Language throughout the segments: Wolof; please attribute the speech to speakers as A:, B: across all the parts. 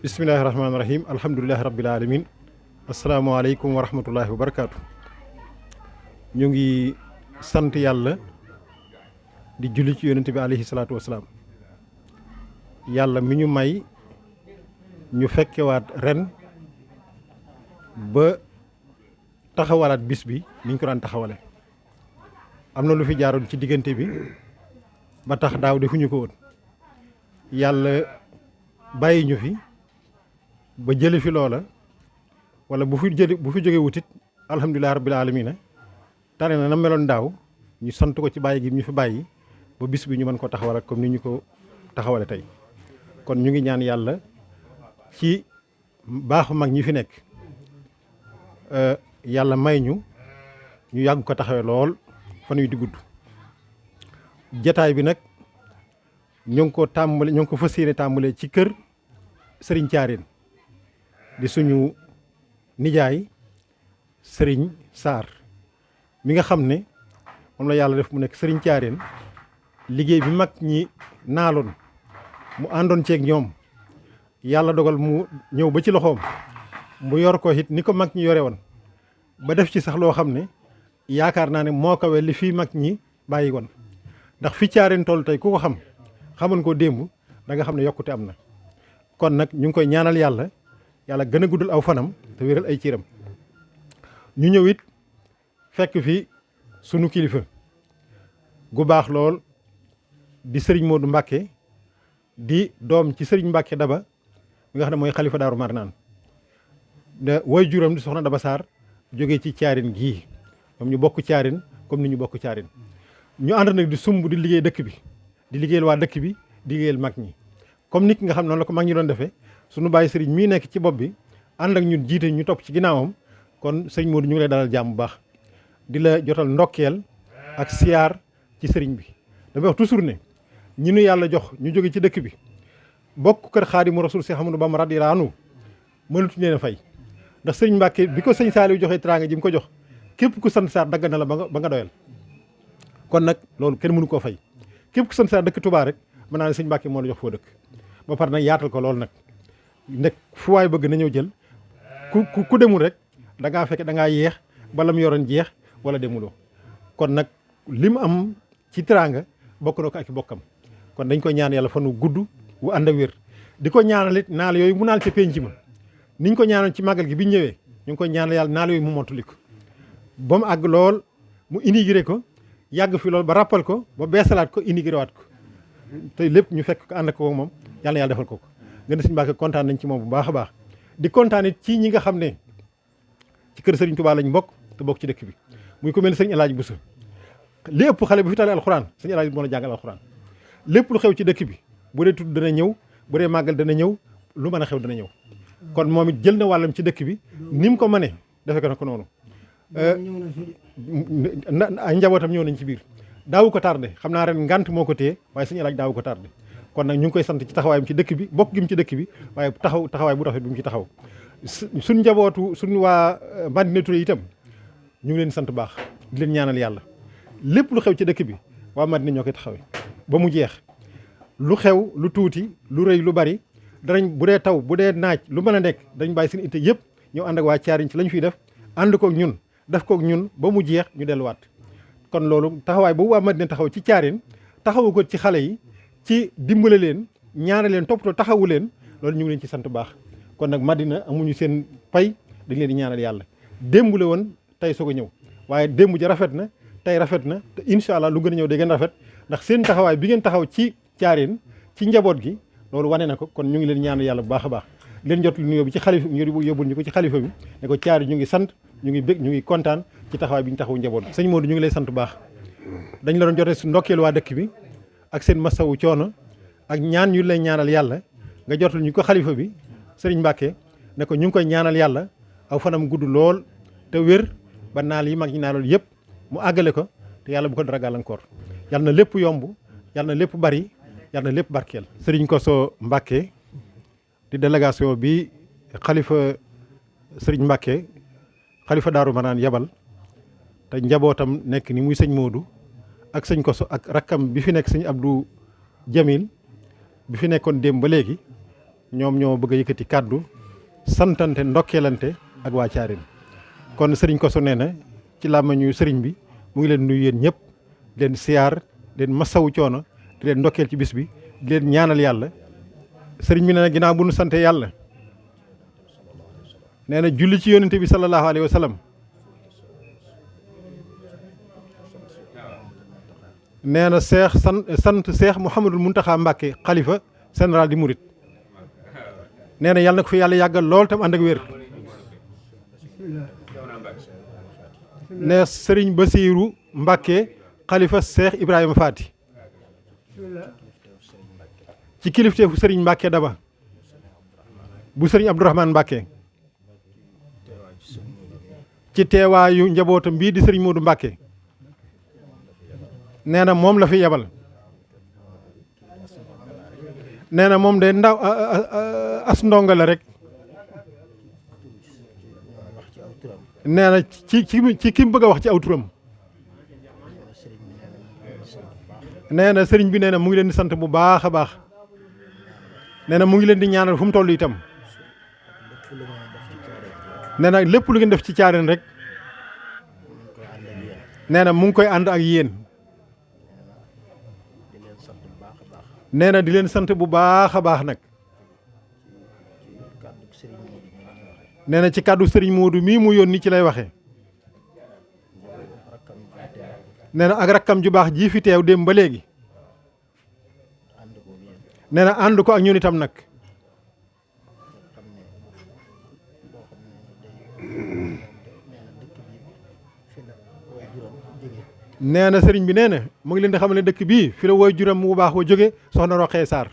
A: bismillahi rahmaani rahim alhamdulilahi rabbil alamin asalaamaaleykum wa rahmatullahi wa barakaatu. ñu ngi sant yàlla di julli ci yonent bi alayhi salaatu wasalaam. yàlla mi ñu may ñu fekkewaat ren ba taxawalaat bis bi ni ñu ko daan taxawale. am na lu fi jaaroon ci diggante bi ba tax daaw defuñu ko woon. yàlla bàyyi ñu fi ba jële fi loola wala bu fi jógee wutit alhamdulilah rabbil alamina tane na meloon daaw ñu sant ko ci bàyyi gi ñu fi bàyyi ba bis bi ñu mën ko taxawal comme ni ñu ko taxawale tey. kon ñu ngi ñaan yàlla ci baaxu mag ñi fi nekk yàlla may ñu yàgg ko taxawee lool fan yu di gudd. jataay bi nag ñu ngi ko fas yéene tàmbale ci kër sëriñ Thiarène di suñu nijaay sëriñ Sarr mi nga xam ne moom la yàlla def mu nekk sëriñ Thiarène. liggéey bi mag ñi naaloon mu àndoon ceeg ñoom yàlla dogal mu ñëw ba ci loxoom mu yor ko it ni ko mag ñi yore woon ba def ci sax loo xam ne yaakaar naa ne moo kawe li fii mag ñi bàyyi woon. ndax fi Thiarène toll tey ku ko xamoon ko démb da nga xam ne yokkute am na. kon nag ñu ngi koy ñaanal yàlla gën a guddal aw fanam te wéral ay ciiram. ñu ñëw it fekk fi sunu kilifa gu baax lool di sëriñ Modou Mbacke di doom ci sëriñ Mbacke Daba mi nga xam ne mooy xalifa Daaru Marnaan da way juram di soxna Daba Sarr jógee ci Thiarène gii moom ñu bokk Thiarène comme ni ñu bokk Thiarène. ñu ànd nag di sumb di liggéey dëkk bi di liggéeyal waa dëkk bi di liggéeyal mag ñi comme nit nga xam noonu la ko mag ñi doon defee suñu bàyyi sëriñ mii nekk ci bopp bi ànd ak ñun jiite ñu topp ci ginnaawam. kon sëriñ Modou ñu ngi lay dalal jàmm bu baax di la jotal ndokkeel ak siyaar ci sëriñ bi. damay wax toujours ne ñi nu yàlla jox ñu jóge ci dëkk bi bokk kër Xaadimu Rasuul Seex Ahmadu Bamba radiyallaahu anhu mënatuñu leen a fay. ndax sëriñ Mbàkke bi ko sëñ Saaliw joxee teraanga ji mu ko jox képp ku sant Sarr dagg na la ba nga doyal. kon nag loolu kenn mënu koo fay képp ku sant Sarr dëkk Touba rek mën naa ne sëñ Mbàkke moo la jox foo dëkk ba pare nag yaatal ko loolu nag nekk fu waay bëgg na ñëw jël ku demul rek da ngaa fekk da ngaa yeex bala mu yoroon jeex wala demuloo. kon nag li mu am ci teraanga bokk na ko ak bokkam kon dañ koy ñaan yàlla fan wu gudd wu ànd ak wér. di ko ñaanalit naal yooyu mu naal ca penc ma niñ ko ñaanoon ci màggal gi bi ñu ñëwee ñu ngi koy ñaanal yàlla naal yooyu mu mottali ko ba mu àgg lool mu inauguré ko yàgg fi lool ba rappal ko ba beesalaat ko inauguré waat ko te lépp ñu fekk ko ànd ko moom yàlla defal ko nga ne Sëñ Mbàkke kontaan nañ ci moom bu baax a baax. di kontaan it ci ñi nga xam ne ci kër Serigne Touba lañ bokk te bokk ci dëkk bi muy ko mel ni sëñ El Hadj Bousso li ëpp xale bu fi tale alxuraan sëñ El Hadj moo la jàngal alxuraan lépp lu xew ci dëkk bi bu dee tudd dana ñëw bu dee màggal dana ñëw lu mën a xew dana ñëw. kon moom it jël na wàllam ci dëkk bi ni mu ko mënee defe ko noonu. ay njabootam ñëw nañ ci biir daawu ko tardé xam naa ren ngant moo ko téye waaye sëñ El Hadj daawu ko tardé kon nag ñu ngi koy sant ci taxawaayam ci dëkk bi bokk gi mu ci dëkk bi waaye taxawaay bu rafet bi mu ci taxaw. suñ njabootu suñ waa Madina Touré itam ñu ngi leen sant baax di leen ñaanal yàlla lépp lu xew ci dëkk bi waa Madina ñoo koy taxawee ba mu jeex. lu xew lu tuuti lu rëy lu bari danañ bu dee taw bu dee naaj lu mën a nekk dañ bàyyi seen itte yëpp ñëw ànd ak waa Thiarène ci lañ fiy def ànd kook ñun def kook ñun ba mu jeex ñu delluwaat. kon loolu taxawaay boobu waa Madina taxaw ci Thiarène taxawu ko ci xale yi ci dimbale leen ñaanal leen toppatoo taxawu leen loolu ñu ngi leen ci sant baax. kon nag Madina amuñu seen pay dañ leen di ñaanal yàlla démb la woon tey soog a ñëw waaye démb ja rafet na tey rafet na te incha allah lu gën a ñëw day gën rafet ndax seen taxawaay bi ngeen taxaw ci Thiarène ci njaboot gi loolu wane na ko kon ñu ngi leen ñaanal yàlla bu baax a baax leen jot lu nuyoo bi ci xalifa ñu yóbbul ñu ko ci xalifa bi ne ko Thiarène ñu ngi sant ñu ngi bég ñu ngi kontaan ci taxawaay bi ñu taxaw njaboot gi. sëñ Modou ñu ngi lay sant bu baax dañ la doon jotee su ndokkeel waa dëkk bi ak seen masawu coono ak ñaan ñu lay ñaanal yàlla nga jotul ñu ko xalifa bi sëriñ Mbàkke ne ko ñu ngi koy ñaanal yàlla aw fanam gudd lool te wér ba naal yi mag ñi naalool yëpp mu àggale ko te yàlla bu ko dara gàllankoor yàlla na lépp yomb yàlla na lépp bari yàlla na lépp barkeel. sëriñ Kosso Mbàkke di délégation bi xalifa sëriñ Mbàkke xalifa Daaru Marnaan yabal te njabootam nekk ni muy sëñ Modou ak sëñ Kosso ak rakkam bi fi nekk sëñ Abdou Jamil bi fi nekkoon démb ba léegi ñoom ñoo bëgg a yëkkati kàddu santante ndokkeelante ak waa Thiarène kon sëriñ Kosso nee na ci làmmiñu sëriñ bi mu ngi leen nuyu yéen ñëpp leen siyaar leen masawu coono di leen ndokkeel ci bis bi di leen ñaanal yàlla sëriñ bi nee na ginnaaw bu nu sante yàlla nee na julli ci yonente bi sallallahu alayhi wa sallam nee na sant Seex Mouhamadul Mountakha Mbacké xalifa général di Mouride nee na yàlla na ko fi yàlla yàggal lool tam ànd ak wér ne sëriñ Basiiru Mbacké xalifa Seex Ibrahima Faati ci kilifteefu sëriñ Mbacké Daba bu sëriñ Abdourahmane Mbacké ci teewaayu njabootam bii di sëriñ Modou Mbacké nee na moom la fi yebal nee na moom de ndaw as ndongo la rek nee na ci ki mu bëgg a wax ci aw turam nee na sëriñ bi nee na mu ngi leen di sant bu baax a baax nee na mu ngi leen di ñaanal fu mu toll itam nee na lépp lu ngeen def ci Thiarène rek nee na mu ngi koy ànd ak yéen nee na di leen sant bu baax a baax nag nee na ci kàddu sëriñ Modou mii mu yónni ci lay waxee nee na ak rakkam ju baax ji fi teew dem ba léegi nee na ànd ko ak ñun itam nag nee na sëriñ bi nee na mu ngi leen di xamal ne dëkk bii fi la woy juram bu baax wa jóge soxna Roxee Sarr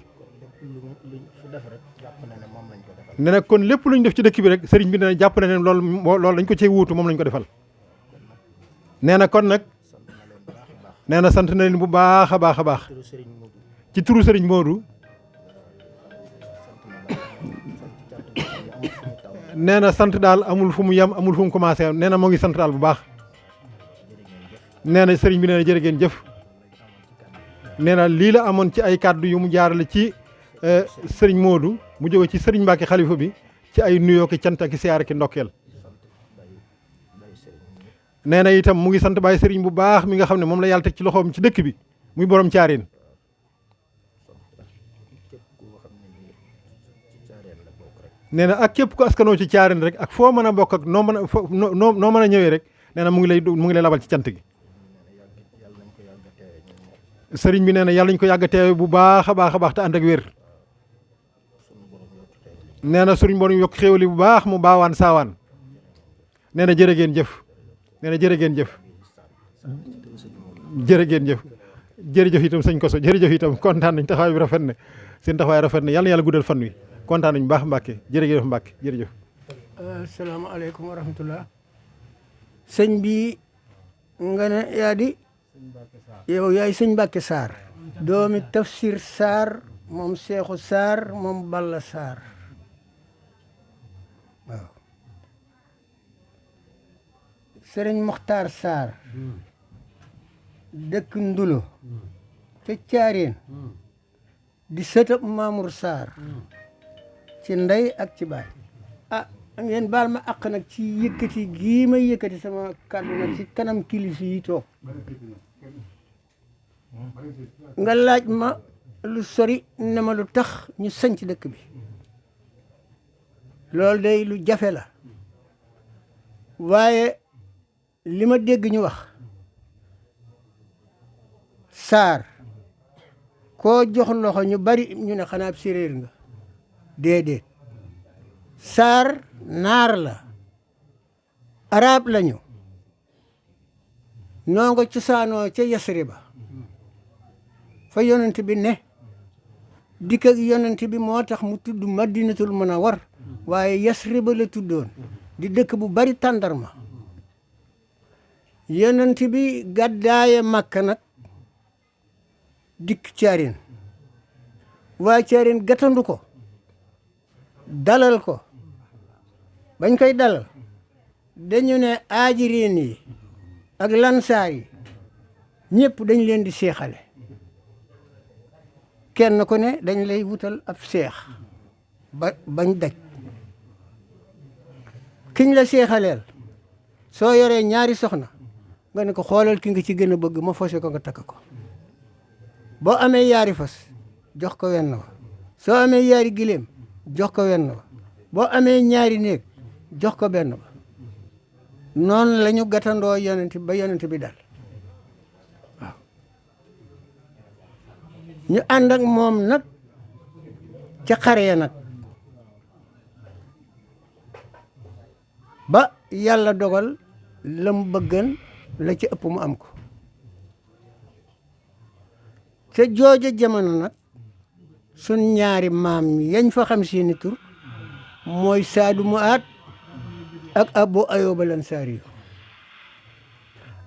A: nee na kon lépp lu ñu def ci dëkk bi rek sëriñ bi nee na jàpp na ne loolu dañ ko cee wuutu moom lañ ko defal nee na kon nag nee na sant na leen bu baax a baax a baax ci turu sëriñ Modou nee na sant daal amul fu mu yem amul fu mu commencé nee na moo ngi sant daal bu baax nee na sëriñ bi nee na jërë ngeen jëf nee na lii la amoon ci ay kàddu yu mu jaarale ci sëriñ Modou mu jóge ci sëriñ Mbacké xalifa bi ci ay nuyoo ki cant ak siyaare ki ndokkeel nee na itam mu ngi sant baay sëriñ bu baax mi nga xam ne moom la yàlla teg ci loxoom ci dëkk bi muy borom Thiarène nee na ak képp ku askanoo ci Thiarène rek ak foo mën a bokk ak noo mën a ñëwee rek nee na mu ngi lay labal ci cant gi sëriñ bi nee na yàlla ñu ko yàgg a teewe bu baax a baax a baax te ànd ak wér nee na sëriñ borom yokk xéewali bu baax mu baawaan saawaan nee na jërë ngeen jëf nee na jërë ngeen jëf jërë ngeen jëf jërëjëf itam sëñ Kosso jërëjëf itam kontaan nañ taxawaay bi rafet na seen taxawaay rafet na yàlla na yàlla guddal fan wi kontaan nañu baax Mbàkke jërëjëf Mbàkke jërëjëf.
B: asalaamaaleykum wa rahmatullah. sëñ bi nga ne yaa di yow yaay sëñ Mbacké Sarr doomi Tafsir Sarr moom Seexu Sarr moom Balla Sarr waaw sëriñ Mokhtar Sarr dëkk Ndulo ca Thiarène di sëtëb Mamour Sarr ci ndey ak ci baay ngeen baal ma àq nag ci yëkkati gii may yëkkati sama kàddu nag ci kanam kilifa yi toog nga laaj ma lu sori ne ma lu tax ñu sanc dëkk bi loolu day lu jafe la waaye li ma dégg ñu wax Sarr koo jox loxo ñu bari ñu ne xanaa ab séeréer nga déedéet Sarr naar la arab lañu noo nga cosaanoo ca Yasriba fa yonent bi ne dikk ak yonent bi moo tax mu tudd Madinatul Munawwar waaye Yasriba la tuddoon di dëkk bu bari tàndarma yonent bi gàddaaye Makka nag dikk Thiarène waa Thiarène gàttandu ko dalal ko bañ koy dalal dañu ne aajiriin yi ak lansaar yi ñëpp dañ leen di seexale kenn ku ne dañ lay wutal ab seex bañ daj kiñ la seexaleel soo yoree ñaari soxna nga ne ko xoolal ki nga ci gën a bëgg ma fase ko nga takk ko boo amee yaari fas jox ko wenn wa soo amee yaari giléem jox ko wenn wa boo amee ñaari néeg jox ko benn ba noonu la ñu gàttandoo yonent ba yonent bi dal waaw ñu ànd ak moom nag ca xare ya nag ba yàlla dogal la mu bëggan la ci ëpp mu am ko te jooja jamono nag sun ñaari maam yañ fa xam seeni tur mooy Saadu Muaat ak Abu Ayyub al-Ansaari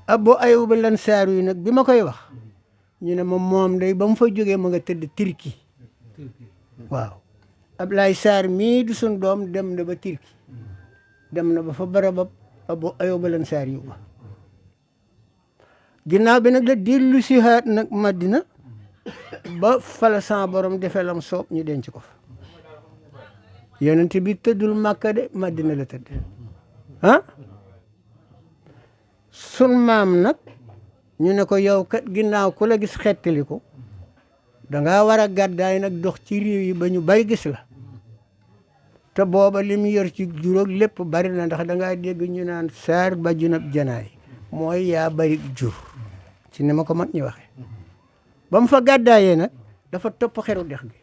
B: Abu Ayyub al-Ansaari nag bi ma koy wax ñu ne ma moom day ba mu fa jógee ma nga tëdd Turki waaw Ablaye Sarr mii du sun doom dem na ba Turki dem na ba fa barabab Abu Ayyub al-Ansaari ba ginnaaw bi nag la dellu si haat nag Madina ba fala sa borom defee lam soob ñu denc ko fa yonent bi tëddul Makka de Madina la tëdd ah sun maam nag ñu ne ko yow kat ginnaaw ku la gis xettali ko dangaa war a gàddaay nag dox ci réew yi ba ñu bari gis la te booba li mu yor ci juróog lépp bari na ndax dangaa dégg ñu naan saar ba junab janaay mooy yaa bari jur ci ni ma ko mag ñi waxe ba mu fa gàddaayee nag dafa topp xeru dex gi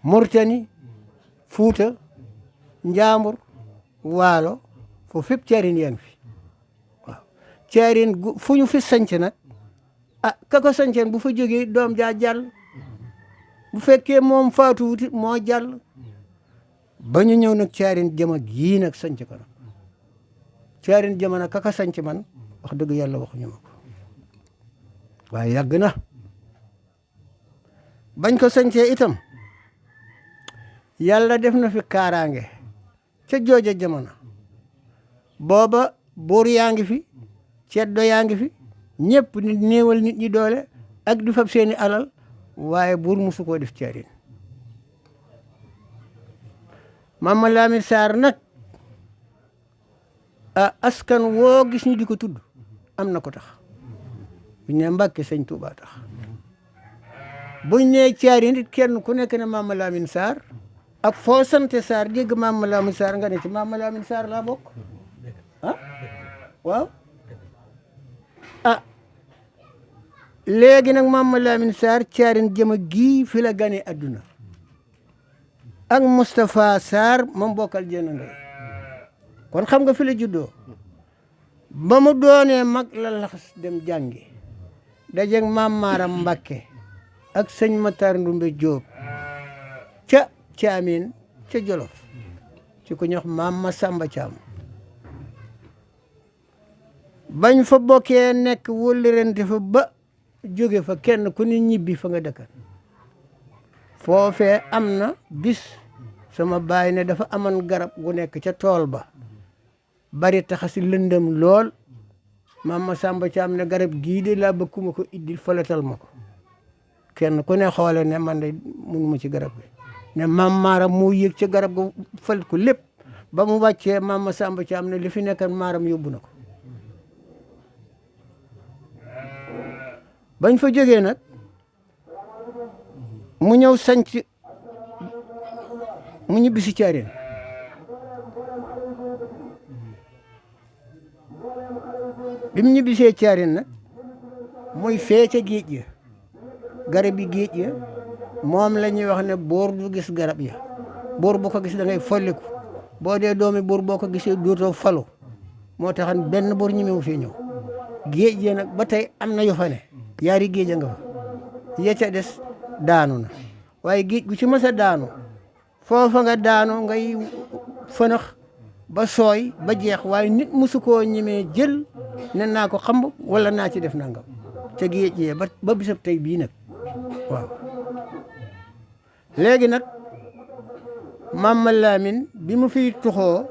B: Murtani Fuuta Njaambur Waalo foofu fépp caarin yaa ngi fi waaw caarin fu ñu fi sanc nag ah ka ko sanceen bu fa jógee doom jaa jàll bu fekkee moom faatu wuti moo jàll ba ñu ñëw nag caarin jama gii nag sanc ko nag caarin jama nag ka ko sanc man wax dëgg yàlla waxuñu ma ko waaye yàgg na bañ ko sancee itam yàlla def na fi kaaraange ca jooja jamono booba buur yaa ngi fi ceddo yaa ngi fi ñëpp nit néewal nit ñi doole ak di fab seeni alal waaye buur musu koo def caarin Mama Lamine Sarr nag askan woo gis ñu di ko tudd am na ko tax buñ ne Mbàkke sëñ Tuubaa tax buñ ne caarin it kenn ku nekk ne Mama Lamine Sarr ak foo sante Sarr dégg Mama Lamine Sarr nga ne ci Mama Lamine Sarr laa bokk ah waaw léegi nag Mama Lamine Sarr caarin jëma gii fi la gane adduna ak Moustapha Sarr moom bokkal jenn ndey kon xam nga fi la juddoo ba mu doonee mag la laxas dem jàngi dajeeg Maam Maaram Mbàkke ak sëñ Matar Ndumbe Jóob ca Caamin ca Jolof ci ku ñox Maam Masamba Caam bañ fa bokkee nekk wóllërante fa ba jóge fa kenn ku ni ñibbi fa nga dëkkan foofee am na bis sama baay ne dafa amoon garab gu nekk ca tool ba bari taxasi lëndëm lool Maam Masamba Caam ne garab gii de laa bëgg ku ma ko iddil falatal ma ko kenn ku ne xoole ne man de mënuma ci garab gi ne Maam Maaram moo yëg ca garab ga fal ko lépp ba mu wàccee Maam Masamba Caam ne li fi nekkan Maaram yóbbu na ko bañ fa jógee nag mu ñëw sanc mu ñibbi si Caarin bi mu ñibbisee Caarin nag muy fee ca géej ya garab yi géej ya moom la ñuy wax ne boor du gis garab ya boor boo ko gis da ngay folliku boo dee doomi boor boo ko gisee dootoo falu moo taxan benn boor ñi mewu fii ñëw géej ya nag ba tey am na yu fa ne yaari géej a nga fa ya ca des daanu na waaye géej gu ci mës a daanu foofa nga daanu ngay fënax ba sooy ba jeex waaye nit musu koo ñemee jël ne naa ko xamb wala naa ci def nangam ca géej yee ba bisab tey bii nag waaw léegi nag Mama Lamine bi mu fiy tuxoo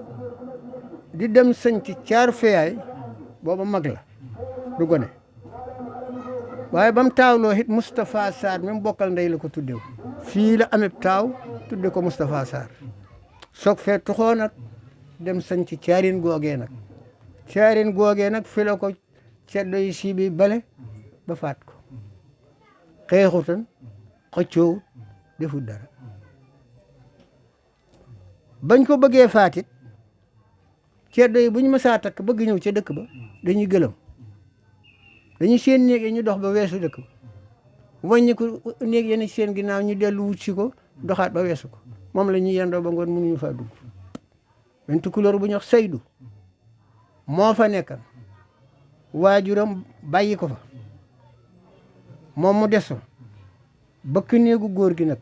B: di dem sëñ ci caar feyaay booba mag la du gone waaye ba mu taawloo it Moustapha Sarr mi mu bokkal ndey la ko tuddew fii la amee taaw tudde ko Moustapha Sarr soog fee tuxoo nag dem sañ ci caarin googee nag caarin googee nag fi la ko ceddo yi si bi bale ba faat ko xeexutan xëccoowut defut dara bañ ko bëggee faatit ceddo yi bu ñu mësaa takk bëgg ñëw ca dëkk ba dañuy gëlëm dañuy seen néeg yi ñu dox ba weesu dëkk ba wàññi ko néeg yenn seen ginnaaw ñu dellu wut si ko doxaat ba weesu ko moom la ñuy yendoo ba ngoon mënuñu faa dugg benn tukulóor bu ñu wax Saydu moo fa nekkan waajuram bàyyi ko fa moom mu des fa bëkk néegu góor gi nag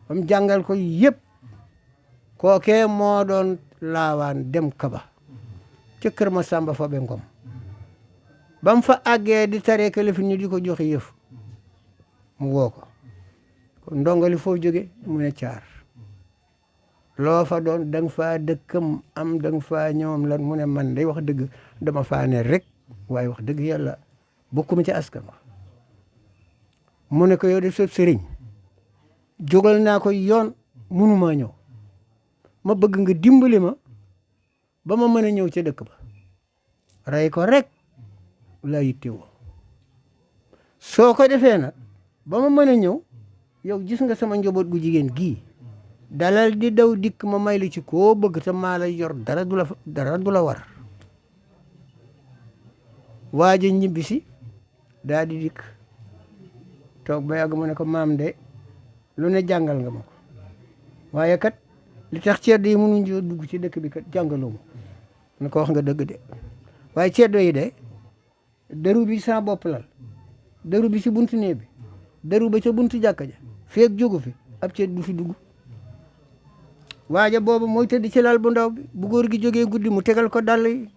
B: ba mu jàngal ko yëpp kookee moo doon laawaan dem kaba ca kër ma sàmba fa be ngom ba mu fa àggee di taree kilifa ñu di ko joxe yëf mu woo ko ndongali foo jóge mu ne caar loo fa doon da nga faa dëkkam am da nga faa ñoom lan mu ne man day wax dëgg dama faa ne rek waaye wax dëgg yàlla bokkuma ci askan wa mu ne ko yow de sëb sëriñ jógal naa ko yoon mënumaa ñëw ma bëgg nga dimbali ma ba ma mën a ñëw ca dëkk ba rey ko rek laa yittewoo soo ko defee nag ba ma mën a ñëw yow gis nga sama njaboot gu jigéen gii dalal di daw dikk ma may la ci koo bëgg te maa lay yor dara du la war waaja ñibbisi daa di dikk toog ba yàgg mu ne ko maam de lu ne jàngal nga ma ko waaye kat li tax ceddo yi mënuñu dugg ci dëkk bi kat jàngaloo ma ne ko wax nga dëgg de waaye ceddo yi de daru bi sa bopp lal daru bi ci buntu nee bi daru ba ca buntu jàkka ja feeg jógu fi ab ceet du fi dugg waaja boobu mooy tëdd ci lal bu ndaw bi bu góor gi jógee guddi mu tegal ko dàll yi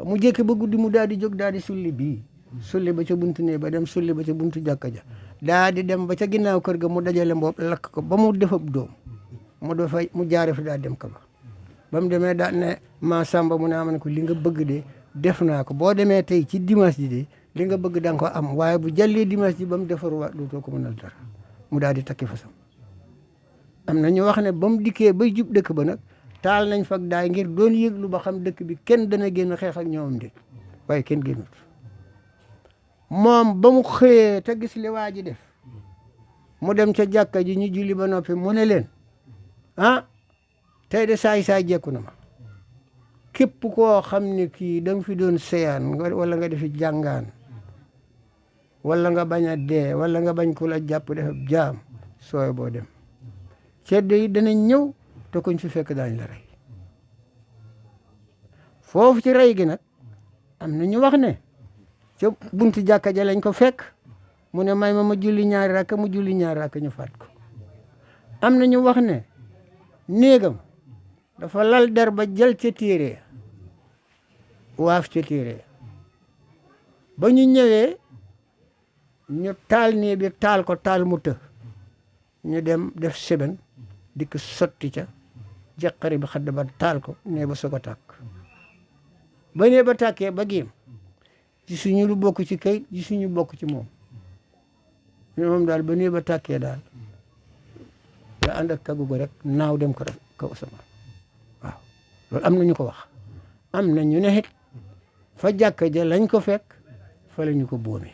B: mu jékki ba guddi mu daal di jóg daal di sulli bii sulli ba ca buntu nee ba dem sulli ba ca buntu jàkka ja daa di dem ba ca ginnaaw kër ga mu dajale mboob lakk ko ba mu defab doom mu jaare fi daa dem ka ba mu demee daa ne maa samba mu ne aman ko li nga bëgg de def naa ko boo demee tey ci dimanche ji de li nga bëgg da nga ko am waaye bu jàllee dimanche ji ba mu defaruwaat dootoo ko mënal dara mu daal di takki fasam am na ñu wax ne ba mu dikkee bay jub dëkk ba nag taal nañ fag daay ngir doon yëglu ba xam dëkk bi kenn dana génn xeex ak ñoom de waaye kenn génnut moom ba mu xëyee te gis li waa ji def mu dem ca jàkka ji ñu julli ba noppi mu ne leen ah tey de saay jekku na ma képp koo xam ne kii da nga fi doon seyaan wala nga defi jàngaan wala nga bañ a dee wala nga bañ ku la jàpp def jaam sooy boo dem ceddo yi danañ ñëw te kuñ fi fekk daañ la rey foofu ci rey gi nag am na ñu wax ne ca buntu jàkka ja lañ ko fekk mu ne may ma julli ñaari rakk mu julli ñaari rakk ñu faat ko am na ñu wax ne néegam dafa lal der ba jël ca téere waaf ca téere ba ñu ñëwee ñu taal néeg bi taal ko taal mu të ñu dem def seben dikk sotti ca jaqari bi xadd ba taal ko nee ba soog a tàkk ba nee ba tàkkee ba géem ci suñu lu bokk ci kayit ci suñu bokk ci moom moom daal ba nee ba tàkkee daal da ànd ak kagu rek naaw dem ko rek kaw sama waaw loolu am na ñu ko wax am na ñu ne it fa jàkka ja lañ ko fekk fa la ñu ko boomee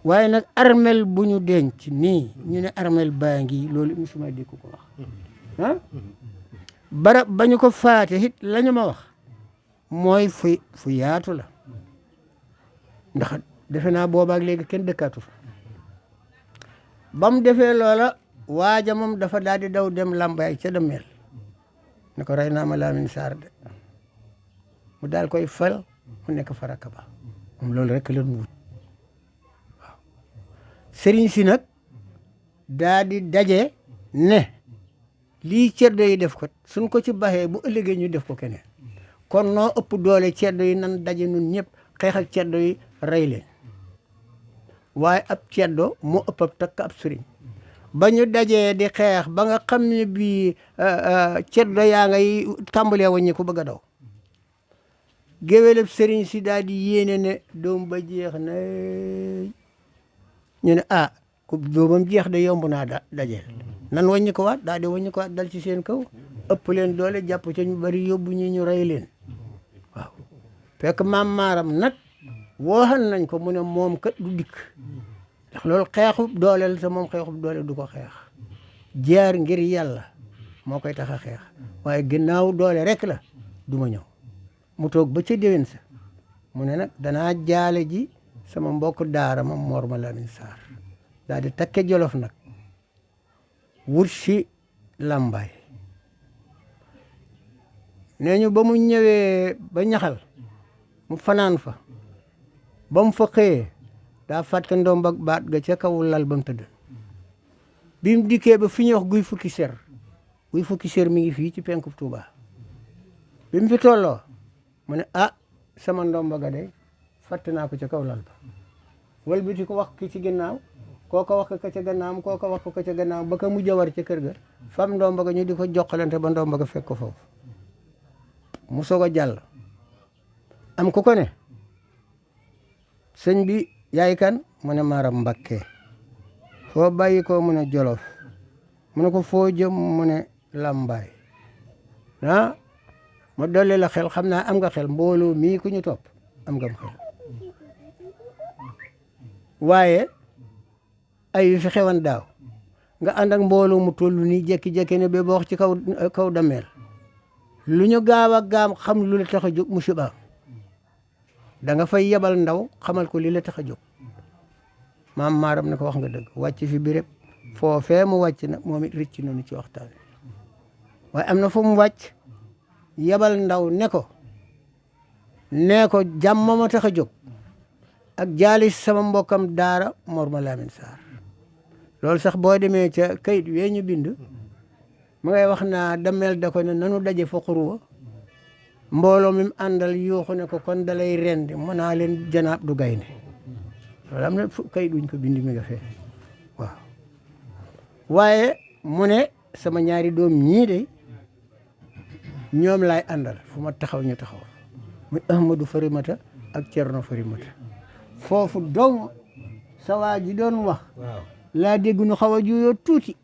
B: waaye nag armel bu ñu denc nii ñu ne armel baa ngi loolu musuma dégg ko wax ah barab ba ñu ko faate it la ñu ma wax mooy fu yaatu la ndax defe naa boobaak léegi kenn dëkkaatu fa ba mu defee loola waaja moom dafa daal di daw dem làmbaay ca dameel ne ko rey naa ma Lamine Sarr de mu daal koy fal mu nekk faraka ba moom loolu rek la wut waaw sëriñ si nag daal di daje ne lii ceddo yi def ko suñ ko ci baxee bu ëllëgee ñu def ko keneen kon noo ëpp doole ceddo yi nan daje nun ñëpp xeex ak ceddo yi rey leen waaye ab ceddo moo ëpp ab takk ab sëriñ ba ñu dajee di xeex ba nga xam ne bii ceddo yaa ngay tàmbalee waññi ko bëgg a daw géwélab sëriñ si daal di yéene ne doom ba jeex na ñu ne ah ku doomam jeex de yomb naa dajeel nan wàññi ko waat daal di wàññi ko waat dal ci seen kaw ëpp leen doole jàpp ca ñu bari yóbbu ñi ñu rey leen waaw fekk maam maaram nag wooxal nañ ko mu ne moom kat du dikk ndax loolu xeexub doole la te moom xeexub doole du ko xeex jaar ngir yàlla moo koy tax a xeex waaye ginnaaw doole rek la du ma ñëw mu toog ba ca déwén sa mu ne nag danaa jaale ji sama mbokk daara ma Mor ma Lamine Sarr daal di takke Jolof nag wut si Lambaay nee ñu ba mu ñëwee ba ñaxal mu fanaan fa ba mu fa xëyee daa fàtte ndomb ak baat ga ca kaw lal ba mu tëdd bi mu dikkee ba fi ñuy wax guy fukki ser mi ngi fii ci penku Touba bi mu fi tolloo mu ne ah sama ndomba ga de fàtte naa ko ca kaw lal ba wal bi di ko wax ki ci ginnaaw kooko wax ko ca gannaaw kooko wax ko ca gannaaw ba ka mujj a war ca kër ga fam ndomba ga ñu di ko jokkalante ba ndomba ga fekk ko foofu mu soog a jàll am ku ko ne sëñ bi yaay kan mu ne Maaram Mbakke foo bàyyi ko mu ne Jolof mu ne ko foo jëm mu ne Lambaay ah ma dolli la xel xam naa am nga xel mbooloo mii ku ñu topp am nga xel waaye ay fi xewan daaw nga ànd ak mbooloo mu toll nii jékki-jékki ne ba wax ci kaw dameel lu ñu gaaw a gaam xam lu la tax a jóg musiba da nga fay yebal ndaw xamal ko li la tax a jóg maam Maaram ne ko wax nga dëgg wàcc fi béréb foofee mu wàcc nag moom it rëcc nañu ci waxtaan waaye am na fu mu wàcc yebal ndaw ne ko jàmm ma tax a jóg ak jaalis sama mbokkam daara Mor ma Lamine Sarr loolu sax boo demee ca kayit wee ñu bind mu ngay wax naa damel da ko ne nanu daje fa xuruwa mbooloo mi mu àndal yuuxu ne ko kon dalay rendi mu naa leen janaab du gaynde loolu am na kayit wuñ ko bind mi nga fee waaw waaye mu ne sama ñaari doom ñii de ñoom laay àndal fu ma taxaw ñu taxaw muy Ahmadou Farimata ak Cerno Farimata foofu dong sa waa ji doon wax laa dégg nu xaw a juyoo tuuti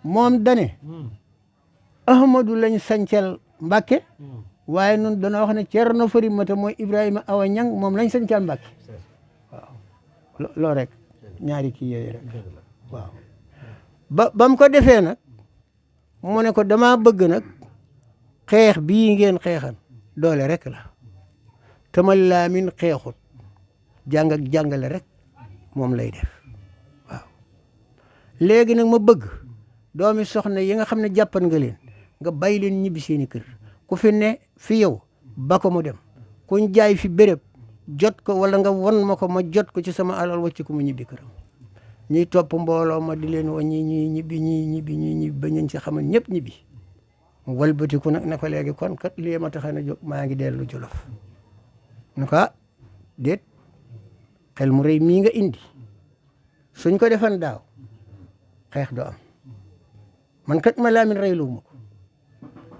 B: moom dane Ahmadou lañ sancal Mbàkke waaye nun dana wax ne Cerno Farimata mooy Ibrahima Awa Ñang moom lañ sancal Mbàkke waaw loo rek ñaari kii yooyu rek waaw ba mu ko defee nag mu ne ko dama bëgg nag xeex bii ngeen xeexan doole rek la te ma Laamin xeexut jàng ak jàngale rek moom lay def waaw léegi nag ma bëgg doomi soxna yi nga xam ne jàppan nga leen nga bàyyi leen ñibbi seeni kër ku fi ne fi yow ba ko mu dem kuñ jaay fi béréb jot ko wala nga won ma ko ma jot ko ci sama alal wàcc ko mu ñibbi këram ñuy topp mbooloo ma di leen wàññi ñii ñibbi ba ñun ci xamal ñëpp ñibbi mu walbatiku nag ne ko léegi kon kat lii ma tax na jóg maa ngi dellu Jolof nu ko déet xel mu rëy mii nga indi suñ ko defan daaw xeex do am man kat ma Laamin rey lu ma ko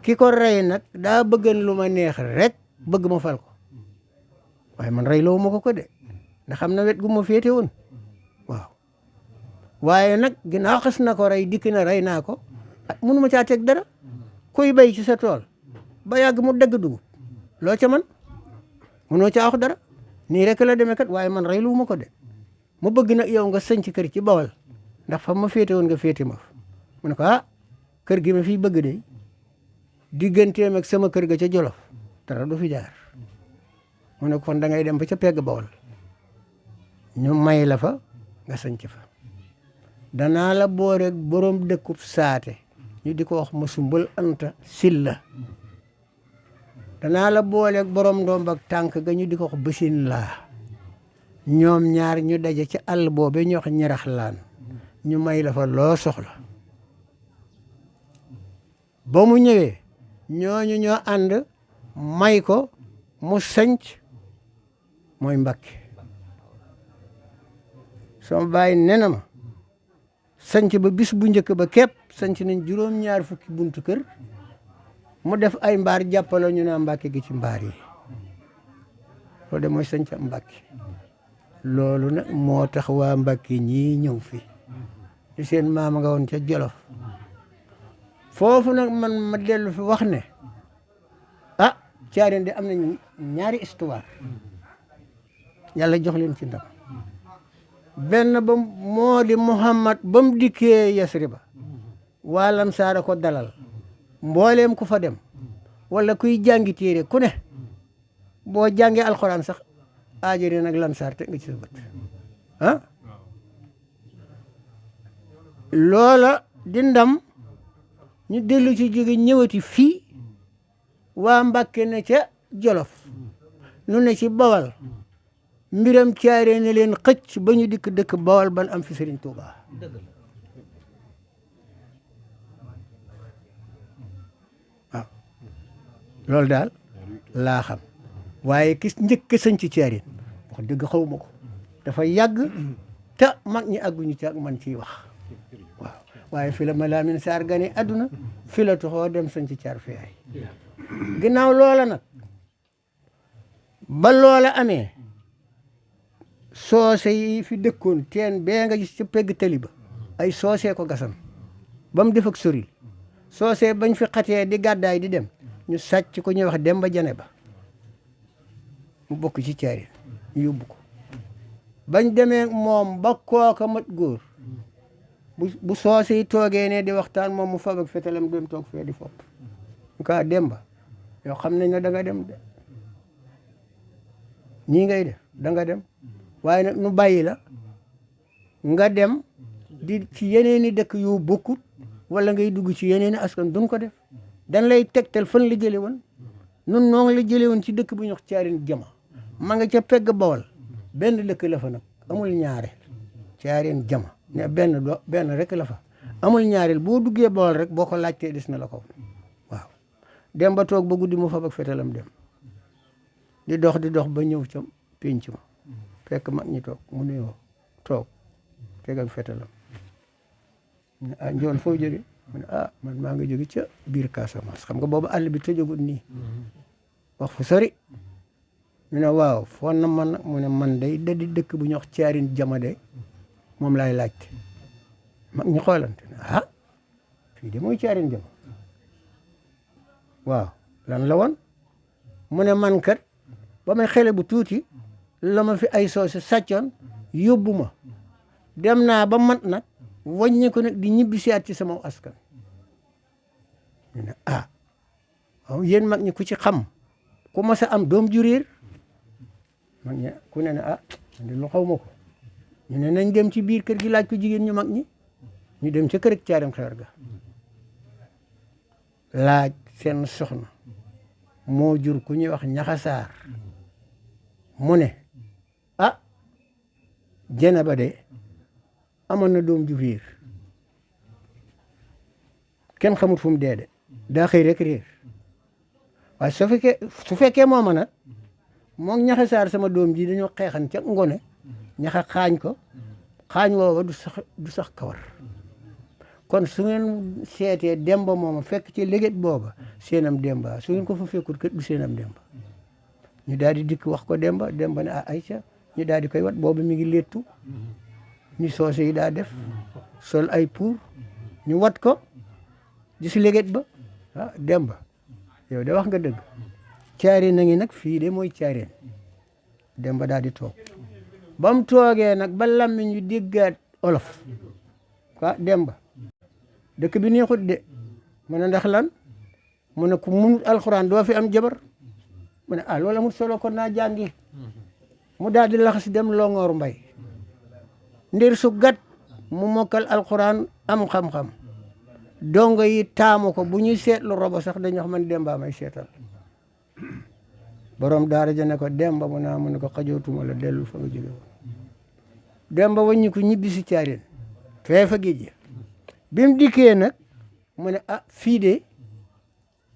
B: ki ko rey nag daa bëggan lu ma neex rek bëgg ma fal ko waaye man rey loo ma ko de ndax xam na wet gu ma féete woon waaw waaye nag ginnaaw xas na ko rey dikk na rey naa ko mënu ma caa teg dara kuy bay ci sa tool ba yàgg mu dagg dugub loo ca man mënoo caa wax dara nii rek la demee kat waaye man rey lu ma ko de ma bëgg nag yow nga sanc kër ci Bawol ndax fa ma féete woon nga féete ma fa mu ne ko kër gi ma fiy bëgg de digganteem ak sama kër ga ca Jolof dara du fi jaar mu ne kon da ngay dem ba ca pegg Bawol ñu may la fa nga sanc fa danaa la booreeg borom dëkkub saate ñu di ko wax ma Sumbul Anta Silla danaa la booleeg borom ndomb ak tànk ga ñu di ko wax Basin laa ñoom ñaar ñu daje ci àll boobe ñu wax ñarax laan ñu may la fa loo soxla ba mu ñëwee ñooñu ñoo ànd may ko mu sanc mooy Mbàkke sama baay nee na ma sanc ba bis bu njëkk ba képp sanc nañ juróom-ñaar fukki buntu kër mu def ay mbaar jàppaloo ñu naa Mbàkke gi ci mbaar yi loolu de mooy sañca Mbàkke loolu nag moo tax waa Mbàkke ñii ñëw fi di seen maama nga woon ca Jolof foofu nag man ma dellu fi wax ne ah Caareen de am nañ ñaari histoire yàlla jox leen ci ndam benn ba moo di Muhammad ba mu dikkee Yasriba waa Lamsaar ko dalal mbooleem ku fa dem wala kuy jàngi téere ku ne boo jàngee alxuraan sax aajare nag Lamsaar te nga ci sa bët ah loola di ndam ñu dellu ci jóge ñëwati fii waa Mbàkke ne ca Jolof nu ne ci Bawal mbiram Caareen ne leen xëcc ba ñu dikk dëkk Bawal ban am fi Sëriñ Tuubaa waaw loolu daal laa xam waaye ki njëkk a sañ ci Caareen wax dëgg xawma ko dafa yàgg te mag ñi àgguñu ci ak man ciy wax waaw waaye fi la Malamine Sarr gane àdduna fi la toxoo dem sañ ci Caar Fiyaay ginnaaw loola nag ba loola amee soose yi fi dëkkoon teen bee nga gis ci pegg tali ba ay soose ko gasan ba mu def ak sori soose bañ fi xatee di gàddaay di dem ñu sàcc ko ñuy wax Demba Jane ba mu bokk ci Caareen ñu yóbbu ko bañ demee moom ba kooka mat góor bu soose yi toogee ne di waxtaan moom mu fab ak fetalam dem toog fee di fopp ñu ko Demba yoo xam nañ ne da nga dem de ñii ngay def da nga dem waaye nag nu bàyyi la nga dem di ci yeneeni dëkk yu bokkut wala ngay dugg ci yeneeni askan duñ ko def dañ lay tegtal fan la jële woon nun noo ngi la jële woon ci dëkk bu ñuy wax Caareen Jama ma nga ca pegg Bawol benn dëkk la fa nag amul ñaareel Caareen Jama ne benn rek la fa amul ñaareel boo duggee Bawol rek boo ko laajtee des na la ko waaw dem ba toog ba guddi mu fab ak fetalam dem di dox ba ñëw ca pénc ma fekk mag ñi toog mu nuyoo toog teg ak fetalam ah njoon foo jóge mu ne ah man maa ngi jóge ca biir Casamance xam nga boobu àll bi tëjagul nii wax fu sori ñu ne waaw foo na man nag mu ne man day da di dëkk bu ñuy wax Caareen Jama de moom laay laajte mag ñi xoolante ne ah fii de mooy Caareen Jama waaw lan la woon mu ne man kat ba may xele bu tuuti la ma fi ay soose sàccoon yóbbu ma dem naa ba mat nag wàññi ko nag di ñibbi siyaat ci sama askan ñu ne ah waaw yéen mag ñi ku ci xam ku mas a am doom ju réer mag ñi ku ne ah man de lu xaw ma ko ñu ne nañ dem ci biir kër gi laaj ko jigéen ñu mag ñi ñu dem ca kër ak Caarim Xewer ga laaj seen soxna moo jur ku ñuy wax Ñaxasaar mu ne ah Jenaba de amoon na doom ju réer kenn xamut fu mu dee de daa xëy rek réer waaye su fekkee mooma nag moom Ñaxasaar sama doom ji dañoo xeexan ca ngone ñaxa xaañ ko xaañ woowa du sax kawar kon su ngeen seetee Demba mooma fekk ci léget booba seenam Demba su ngeen ko fa fekkut kët du seenam Demba ñu daal di dikk wax ko Demba ne ah ayca ñu daal di koy wat booba mi ngi léttu ñu soose yi daa def sol ay pour ñu wat ko gis léget ba ah Demba yow de wax nga dëgg Caareen na ngi nag fii de mooy Caareen Demba daal di toog ba mu toogee nag ba lammiñ ñu déggaat olof ah Demba dëkk bi neexut de mu ne ndax lan mu ne ku munut alxuraan doo fi am jabar mu ne ah loolu amul solo kon naa jàngi mu daal di laxas dem Longoor Mbay ndir su gat mu mokkal alxuraan am xam-xam dongo yi taamu ko bu ñuy seetlu robo sax dañuy wax man Demba may seetal borom daara ja ne ko Demba mu ne ko xajootuma la dellu fa nga jóge woon Demba wàññi ko ñibbi si Caareen fee fa géej bi mu dikkee nag mu ne ah fii de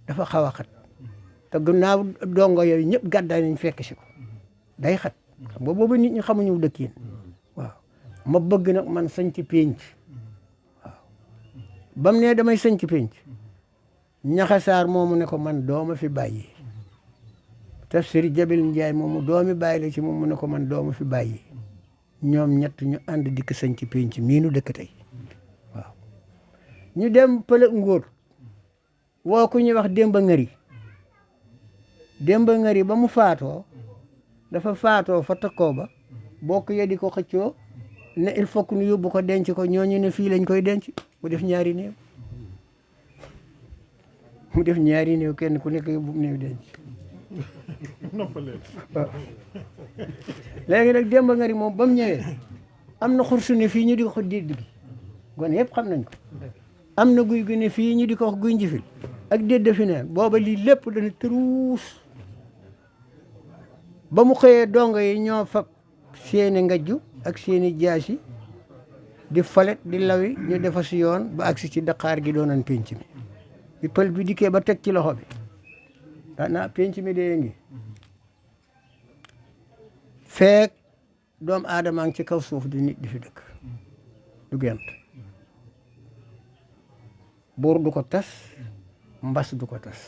B: dafa xaw a xat te gannaaw dongo yooyu ñëpp gàddaay nañ fekk si ko day xat xam nga boobu nit ñi xamuñu dëkkin waaw ma bëgg nag man sañ ci pénc waaw ba mu ne damay sañ ci pénc Ñaxasaar moomu ne ko man dooma fi bàyyi Tafsir Jabel Njaay moomu doomi bàyyi la ci moom mu ne ko man doomu fi bàyyi ñoom ñett ñu ànd dikk sañ ci penc mii nu dëkk tey waaw ñu dem pële ngóor woo ku ñuy wax Demba Ngari Demba Ngari ba mu faatoo dafa faatoo fa takkoo ba bokk ya di ko xëccoo ne il faut que ñu yóbbu ko denc ko ñooñu ne fii lañ koy denc mu def ñaari néew kenn ku nekk yóbbu néew denc léegi nag Demba Ngari moom ba mu ñëwee am na xursu ne fii ñu di ko wax dédd gi gone yëpp xam nañ ko am na guy gu ne fii ñu di ko wax guy njifil ak dédd fi neen booba lii lépp dana tëruus ba mu xëyee dongo yi ñoo fab seeni ngajju ak seeni jaasi di falet di lawi ñu defa si yoon ba agsi ci daqaar gi doonan penc mi bi pël bi dikkee ba teg ci loxo bi daanaa penc mi dee ngi feek doomu aadama ngi ci kaw suuf di nit di fi dëkk du gent buur du ko tas mbas du ko tas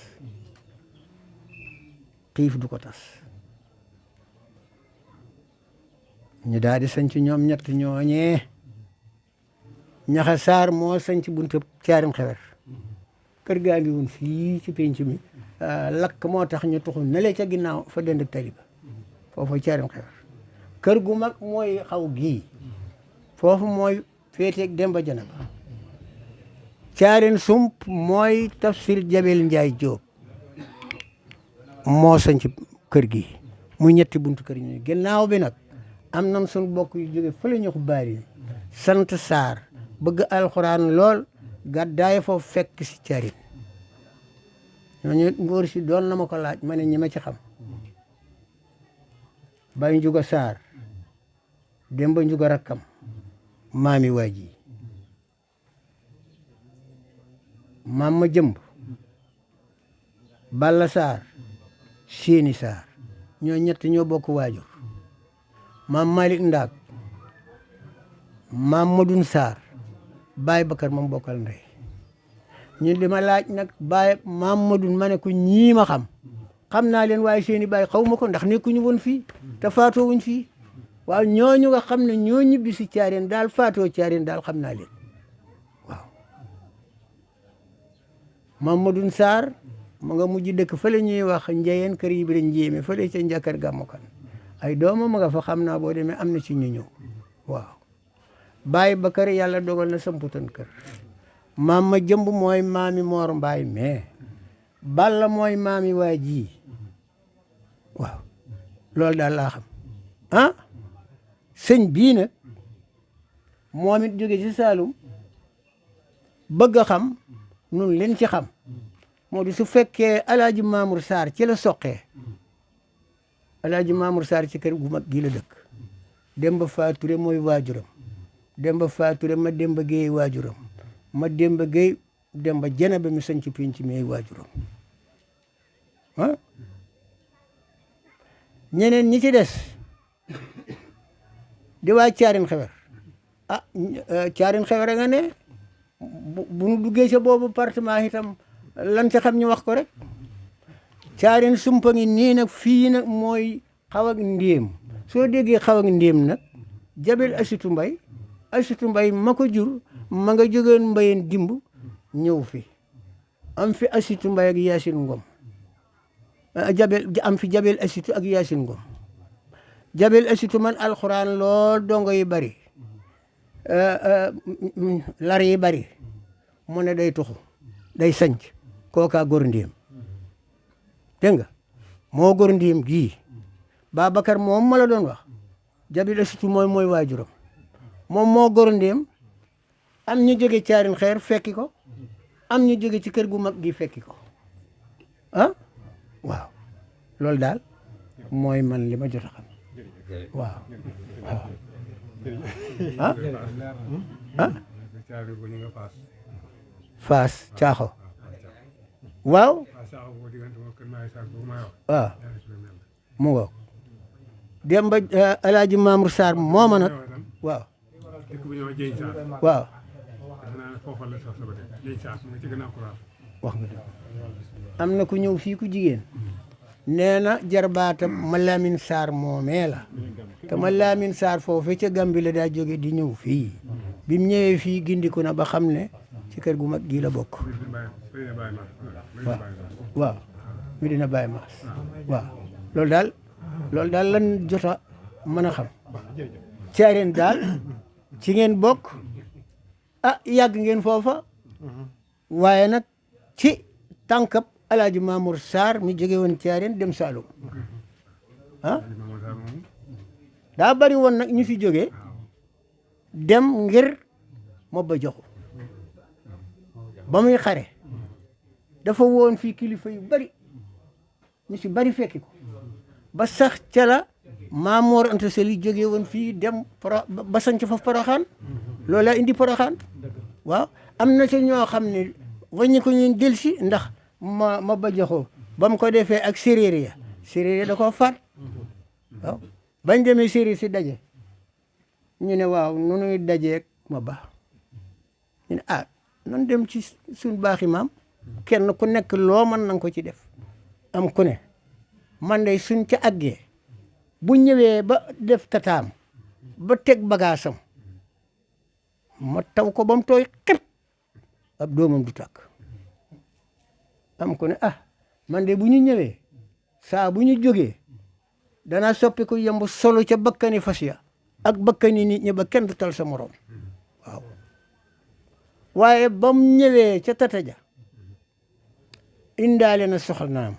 B: xiif du ko tas ñu daal di sanc ñoom ñett ñooñee ñaxa saar moo sanc buntu caarim xewer kër gaa ngi woon fii ci penc mi lakk moo tax ñu tuxu nele ca ginnaaw fa dend ak tali ba foofu caarim xewer kër gu mag mooy xaw gii foofu mooy féeteeg Demba Jana ba caarin sump mooy Tafsir Jabel Njaay Jóob moo sanc kër gi muy ñetti buntu kër ñu ginnaaw bi nag am nam suñ bokk yu jóge fële ñu ko baari sant saar bëgg alxuraan lool gàddaay foofu fekk si caarin ñooñu ngóor si doon na ma ko laaj ma ne ñi ma ci xam Baye Njuga Saar Demba Njuga rakkam maami waaji maam ma jëmb Balla Saar Séeni Saar ñoo ñett ñoo bokk waajur maam Malick Ndaak maam Madun Saar Baye Bakar moom bokkal ndey ñu di ma laaj nag Baye maam Madun ma ne ko ñii ma xam naa leen waaye seeni baay xaw ma ko ndax nekkuñu woon fii te faatoo wuñ fii waaw ñooñu nga xam ne ñoo ñibbi si caareen daal faatoo caareen daal xam naa leen waaw Mamadou Sarr ma nga mujj dëkk fële ñuy wax njeyeen kër yi bi dañ njéeme fële ca njakkar gàmmukan ay doomam ma nga fa xam naa boo demee am na ci ñu ñëw waaw Baye Bakar yàlla dogal na samputan kër maam ma jëmb mooy maami Moor Mbaay mais Balla mooy maami waa ji waaw loolu daal laa xam ah sëñ bii nag moom it jóge ci Saalum bëgg a xam nun leen ci xam moo di su fekkee alaaji Mamour Sarr ci la soqee alaaji Mamour Sarr ci kër gu mag gii la dëkk Demba Faatouré mooy waajuram Demba Faatouré ma Demba Gueye waajuram ma Demba Gueye Demba Jana ba mi sañ ci pinc mi waajuram ah ñeneen ñi ci des di waa caarin xewer ah caarin xewer nga ne bu nu duggee ca boobu appartement itam lan ca xam ñu wax ko rek caarin sumpa ngi nii nag fii nag mooy xaw ak ndéem soo déggee xaw ak ndéem nag Jabel Asitu Mbay ma ko jur ma nga jógeen mbayeen dimb ñëw fi am fi Asitu Mbay ak Yaasin Ngom am fi Jabel Asitu ak Yaasin Ngom Jabel Asitu man alxuraan lool dongo yi bari lar yi bari mu ne day tuxu day sanc kookaa góor ndéem dégg nga moo góor ndéem gii Babacar moom ma la doon wax Jabel Asitu mooy waajuram moom moo góor ndéem am ñu jóge caarin xeer fekki ko am ñu jóge ci kër gu mag gi fekki ko ah waaw loolu daal mooy man li ma jot a xam waaw waaw Faas Caaxo waaw waaw mu ngoog Demba Alaaji Mamour Sarr mooma nag waaw waaw wax nga dëgg am na ku ñëw fii ku jigéen nee na jarbaatam ma Lamine Sarr moomee la te ma Lamine Sarr foofu ca Gambi la daa jóge di ñëw fii bi mu ñëwee fii gindiku na ba xam ne ci kër gu mag gii la bokk waaw mi dina bàyyi maas waaw loolu daal lan jota mën a xam caareen daal ci ngeen bokk yàgg ngeen foofa waaye nag ci tànkab Alaaji Mamour Sarr mi jóge woon caareen dem Saalum daa bari woon nag ñu fi jóge dem ngir Maba Jaxu ba muy xare dafa woon fii kilifa yu bari ñu si bari fekki ko ba sax ca la Maamoor Anta Sali jóge woon fii dem ba sanc fa Poroxaan loolu laa indi Poroxaan waaw am na ci ñoo xam ne wàññi ko ñun delsi ndax Maba Jaxu ba mu ko defee ak séréer ya da koo faat waaw bañ demee séréer si daje ñu ne waaw nu nuy dajeeg Maba ñu ne nan dem ci suñ baaxi maam kenn ku nekk loo mën na nga ko ci def am ku ne man de suñ ca àggee bu ñëwee ba def tataam ba teg bagaasam ma taw ko ba mu tooy xet ab doomam du tàkk am ku ne man de bu ñu ñëwee saa bu ñu jógee danaa soppi ko yemb solo ca bakkani fas ya ak bakkani nit ñi ba kenn du tal sa morom waaw waaye ba mu ñëwee ca tataja indaale na soxnaam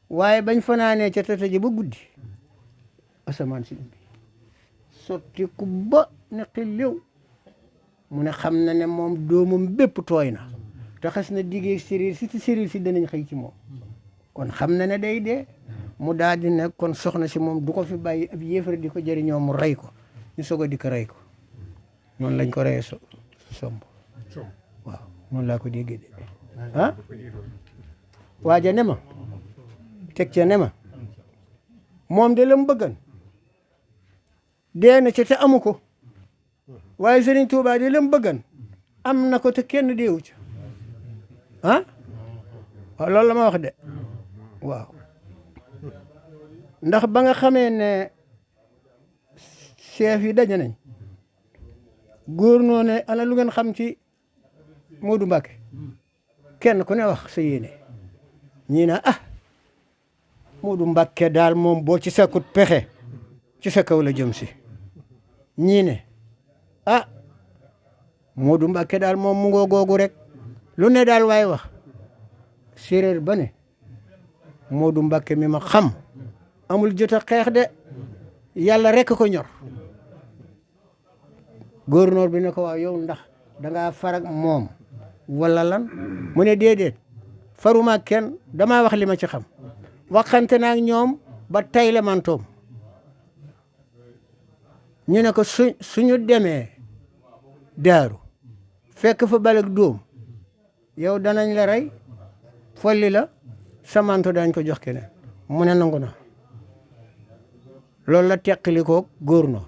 B: waaye bañ fanaanee ca tataja ba guddi asamaan si indi sotti ku ba ne xillew mu ne xam na ne moom doomam bépp tooy na te xas na diggee séréer si te séréer si danañ xëy ci moom kon xam na ne day dee mu daal di ne kon soxna si moom du ko fi bàyyi ab yéefar di ko jëriñoo mu rey ko ñu soog a di ko rey ko noonu lañ ko reyee somb waaw noonu laa ko déggee de waaja ne ma teg ca ne ma moom de la mu bëggan dee na ca te amu ko waaye Sëriñ Tuubaa de la mu bëggan am na ko te kenn deewu ca waaw loolu la ma wax de waaw ndax ba nga xamee ne chef yi daje nañ góor noo ne ana lu ngeen xam ci Modou Mbacké kenn ku ne wax sa yéene ñii na Modou Mbacké daal moom boo ci sakkut pexe ci sa kaw la jëm si ñii ne Modou Mbacké daal moom mu ngoo googu rek lu ne daal waay wax séeréer ba ne Modou Mbacké mi ma xam amul jot a xeex de yàlla rek ko ñor gouverneur bi ne ko waaw yow ndax dangaa farag moom wala lan mu ne déedéet faruma kenn damaa wax li ma ci xam waxante naa ak ñoom ba tay la mantoom ñu ne ko suñu demee daaru fekk fa baleg doom yow danañ la rey folli la sa manto dañ ko jox keneen mu ne nangu na loolu la teqali ko gouverneur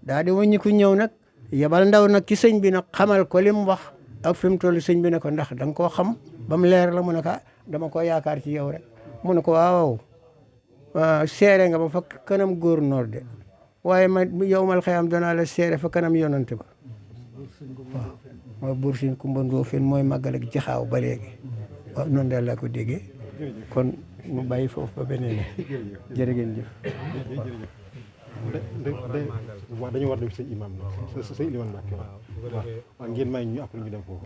B: daa di wàññi ku ñëw nag yebal ndaw nag ci sëñ bi nag xamal ko li mu wax ak fi mu toll sëñ bi ne ko ndax da nga koo xam ba mu leer la mu ne ko dama ko yaakaar ci yow rek mu ne ko waaw seere nga ba fa kanam gouverneur de waaye ma yow mal xëyam danaa la seere fa kanam yonante ba waaw mooy Buur Siin Kumba Ndoofeen mooy màggal ak jaxaaw ba léegi waaw noonu daal laa ko déggee kon mu bàyyi foofu ba beneen jërë ngeen jëf
A: waaw dañu war dem sëñ imam na sëñ imam Mbacké waaw ngeen may ñu après ñu dem foofu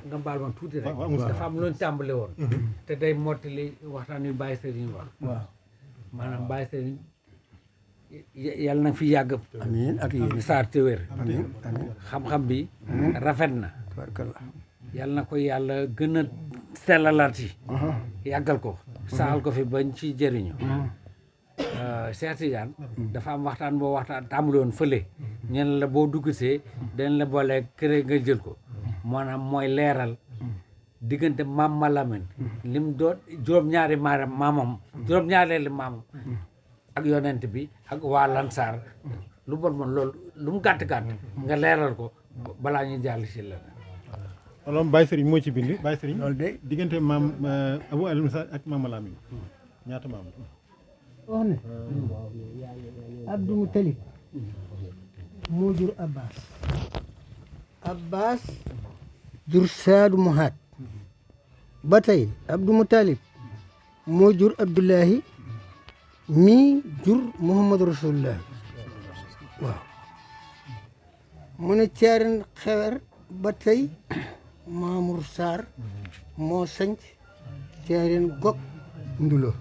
C: nga baal ma tuuti rek dafa am loolu tàmbale woon te day mottali waxtaan wi Baye Serigne wax
B: waaw
C: maanaam Baye Serigne yàlla na fi yàgg
B: amiin ak yéen
C: saar te wér
B: amiin amiin
C: xam-xam bi rafet na
B: tabarkallah
C: yàlla na ko yàlla gën a sellalati yàggal ko saxal ko fi bañ ci jëriñu Cheikh Tidiane dafa am waxtaan boo waxtaan tàmbali woon fële ñen la boo duggsee dañ la boole kër nga jël ko maanaam mooy leeral diggante maam Malamine lim doon juróom-ñaari maamam juróom-ñaareeli maamam ak yonent bi ak waa Lansar lu bon loolu lu mu gàtt-gàtt nga leeral ko balaa ñuy jàll si la
A: loolu Baye Serigne moo ci bind Baye Serigne.
B: loolu de
A: diggante maam Abou Alioune Sarr ak maam Lamine ñaata maam la.
B: wax ne Abdou Moutalib moo jur Abbas Abbas jur Saadu Muhaat ba tey Abdou Moutalib moo jur Abdullahi mii jur Muhammadu Rasulullah waaw mu ne Caarin Xewer ba tey Mamour Sarr moo sanc Caarin Gog Ndulo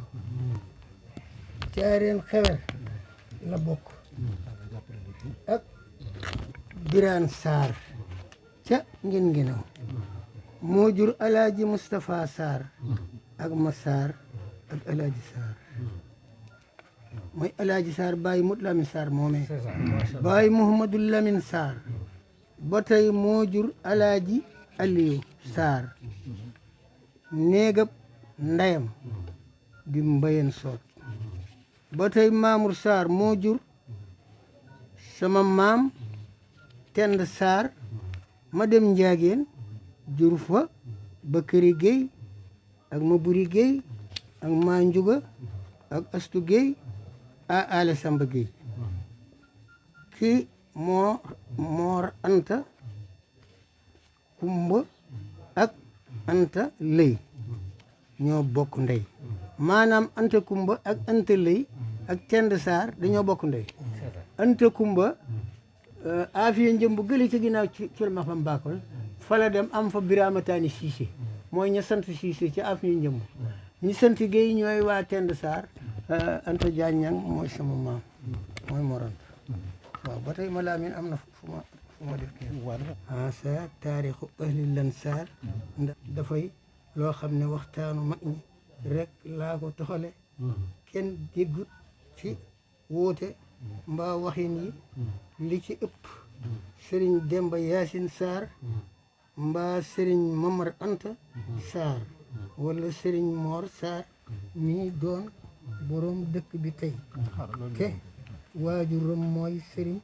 B: Caarin Xewer la bokk ak Biraan Sarr ca ngin ngenaw moo jur Alaaji Moustapha Sarr ak Massar ak Alaaji Sarr mooy Alaaji Sarr bàyyi Mut Lamin Sarr moomee bàyyi Mouhamadou Lamin Sarr ba tey moo jur Alaaji Aliou Sarr néegab ndeyam di Mbayeen Soot ba tey Mamour Sarr moo jur sama maam Tend Sarr ma dem Njaageen jur fa Bakari Gueye ak Maburi Gueye ak maa Njuga ak Astu Gueye a Ale Samba Gueye ki moo Moor Anta Kumba ak Anta Lëy ñoo bokk ndey maanaam Anta Kumba ak Anta Lëy ak Tend Sarr dañoo bokk ndey Anta Kumba Afiya Njëmb gëli ci ginnaaw ci ma fa Mbakol fa la dem am fa Biramataani Siise mooy ña sant Siise ci Afiya Njëmb ñi sant Gueye ñooy waa Tend Sarr Anta Jaañang mooy sama maam mooy Morant waaw ba tey ma Laamin am na fu ma def kii sa taarixu ahli Lansar ndax dafay loo xam ne waxtaanu mag ñi rek laa ko toxale kenn déggut ci wóote mbaa waxin yi li ci ëpp Sëriñ Demba Yaasin Sarr mbaa Sëriñ Mamar Anta Sarr wala Sëriñ Moor Sarr mii doon boroom dëkk bi tey te waajuram mooy Sëriñ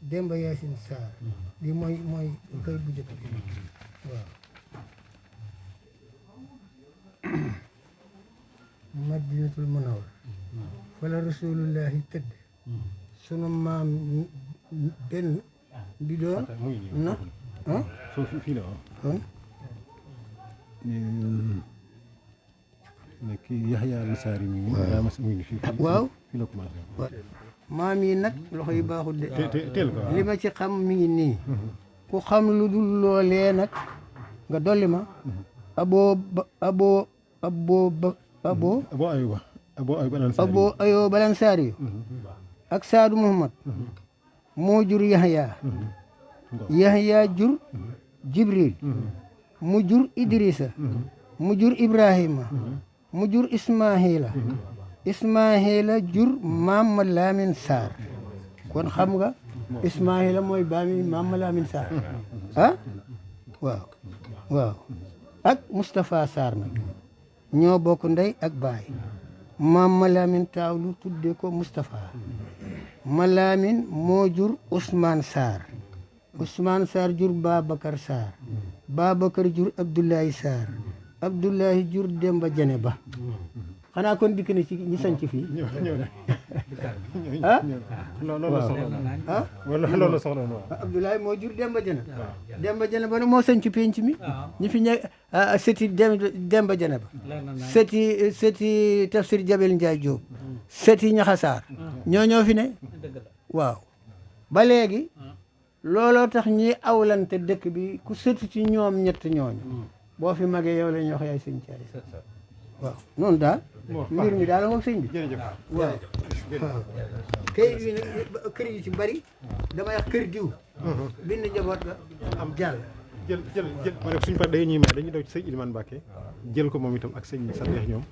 B: Demba Yaasin Sarr li mooy koy bu jëkk bi waaw Madinatul Munawwara fa la rasulullahi tëdd sunu maam benn bi doon na
A: foofu fii la
B: kon
A: kii Yaxya Lansari mi
B: waaw
A: fii la commencé
B: maam yi nag loxo yi baaxul de
A: teel ko
B: li ma ci xam mi ngi nii ku xam lu dul loolee nag nga dolli ma Abo Ayuba Lansari ak Saadu Muhammad moo jur Yaxya Yaxya jur Jibril mu jur Idrissa mu jur Ibrahima mu jur Ismaahila Ismaahila jur Maam Lamin Sarr kon xam nga Ismaahila mooy baami Maam Lamin Sarr waaw ak Moustapha Sarr nag ñoo bokk ndey ak baay Maam Lamin taawlu tudde ko Moustapha Malamin moo jur Ousmane Sarr Ousmane Sarr jur Babacar Sarr Babacar jur Abdoulaye Sarr Abdoulaye jur Demba Jane Ba xanaa kon dikk na ci ñi sanc fii
A: loolu soxla na
B: Abdoulaye moo jur Demba Jane Demba Jane Ba moo sanc penc mi ñi fi ñe sëti Demba Jane Ba sëti Tafsir Jabel Ndiaye Diop sëti Ñaxasaar ñoo fi ne waaw ba léegi looloo tax ñi awlante dëkk bi ku sëti ci ñoom ñett ñooñu boo fi magee yow la ñuy wax yaay sëñ Thiaré waaw noonu daal mbir mi daal moom sëñ bi waaw kay kër yi ci bari damay wax kër diw bind njaboot la am jàll
A: jël ma ne suñu par day ñuy may dañuy daw ci sëñ Ilimane Mbacke jël ko moom itam ak sëñ Sadex ñoom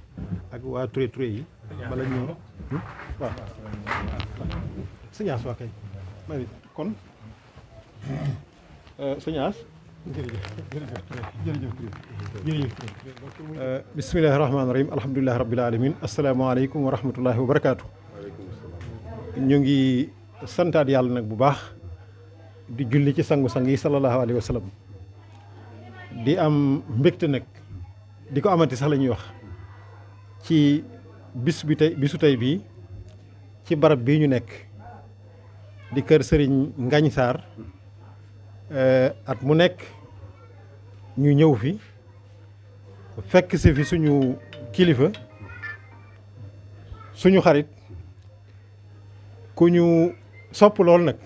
A: ak waa Touré yi bala ñoo waaw sëñ As waa kay kon sëñ As jërëjëf bismillahi rahmaani rahim alhamdulilahi rabbil alamin asalaamaaleykum wa rahmatullahi wa barakaatu. ñu ngi santaat yàlla nag bu baax di julli ci sangu-sang yi sallallahu alayhi wa sallam di am mbégte nag di ko amati sax la ñuy wax ci bisu tey bii ci barab bii ñu nekk di kër Serigne Ngagne Sarr at mu nekk ñu ñëw fi fekk si fi suñu kilifa suñu xarit ku ñu sopp lool nag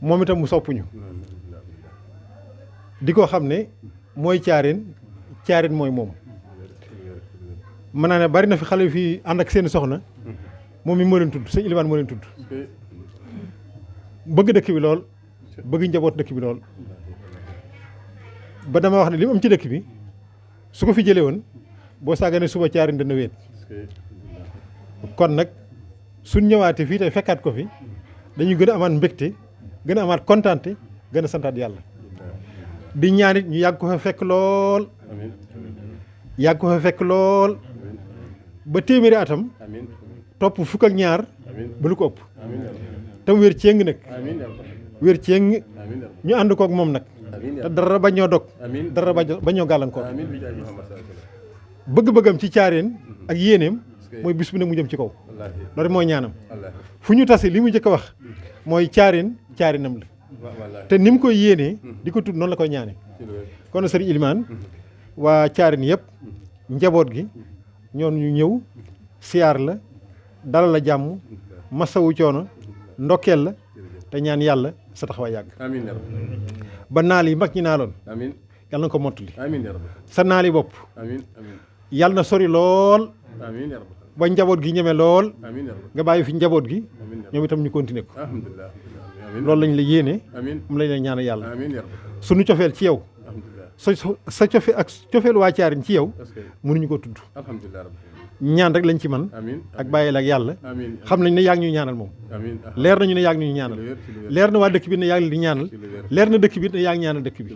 A: moom itam mu soppuñu di ko xam ne mooy caarin mooy moom mën naa ne bari na fi xale yu fi ànd ak seen soxna moom mi moo leen tudd sëñ Ilimaan moo leen tudd bëgg dëkk bi lool bëgg njaboot dëkk bi lool ba dama wax ne li mu am ci dëkk bi su ko fi jëlee woon boo sàgganee suba caarin dana wéet kon nag suñ ñëwaatee fii tey fekkaat ko fi dañuy gën a amaat mbégte gën a amaat kontaante gën a santaat yàlla di ñaanit ñu yàgg ko fa fekk lool ba téeméeri atam topp fukk ak ñaar ba lu ko ëpp tam wér ceeng nag wér ceeng ñu ànd kook moom nag te dara ba ñoo dog dara ba ñoo gàllankoor bëgg-bëggam ci caareen ak yéeneem mooy bis bu ne mu jëm ci kaw loolu mooy ñaanam fu ñu tase li mu njëkk a wax mooy caarinam la te ni mu koy yéenee di ko tudd noonu la koy ñaane kon sëriñ Ilimaan waa caarin yëpp njaboot gi ñoon ñu ñëw siyaar la dalal la jàmm masawu coono ndokkeel la te ñaan yàlla sa taxawaay yàgg ba naal yi mag ñi naaloon yàlla na ko mottali sa naal yi bopp yàlla na sori lool ba njaboot gi ñeme lool nga bàyyi fi njaboot gi ñoom itam ñu continuer ko loolu lañ la yéene moom lañ la ñaan yàlla suñu cofeel ci yow sa cofeel ak cofeel waa caarin ci yow mënuñu ko tudd ñaan rek lañ ci man ak bàyyi la ak yàlla xam nañ ne yaa ngi ñuy ñaanal moom leer nañu ne yaa ngi ñuy ñaanal leer na waa dëkk bi ne yaa ngi di ñaanal leer na dëkk bi ne yaa ngi ñaanal dëkk bi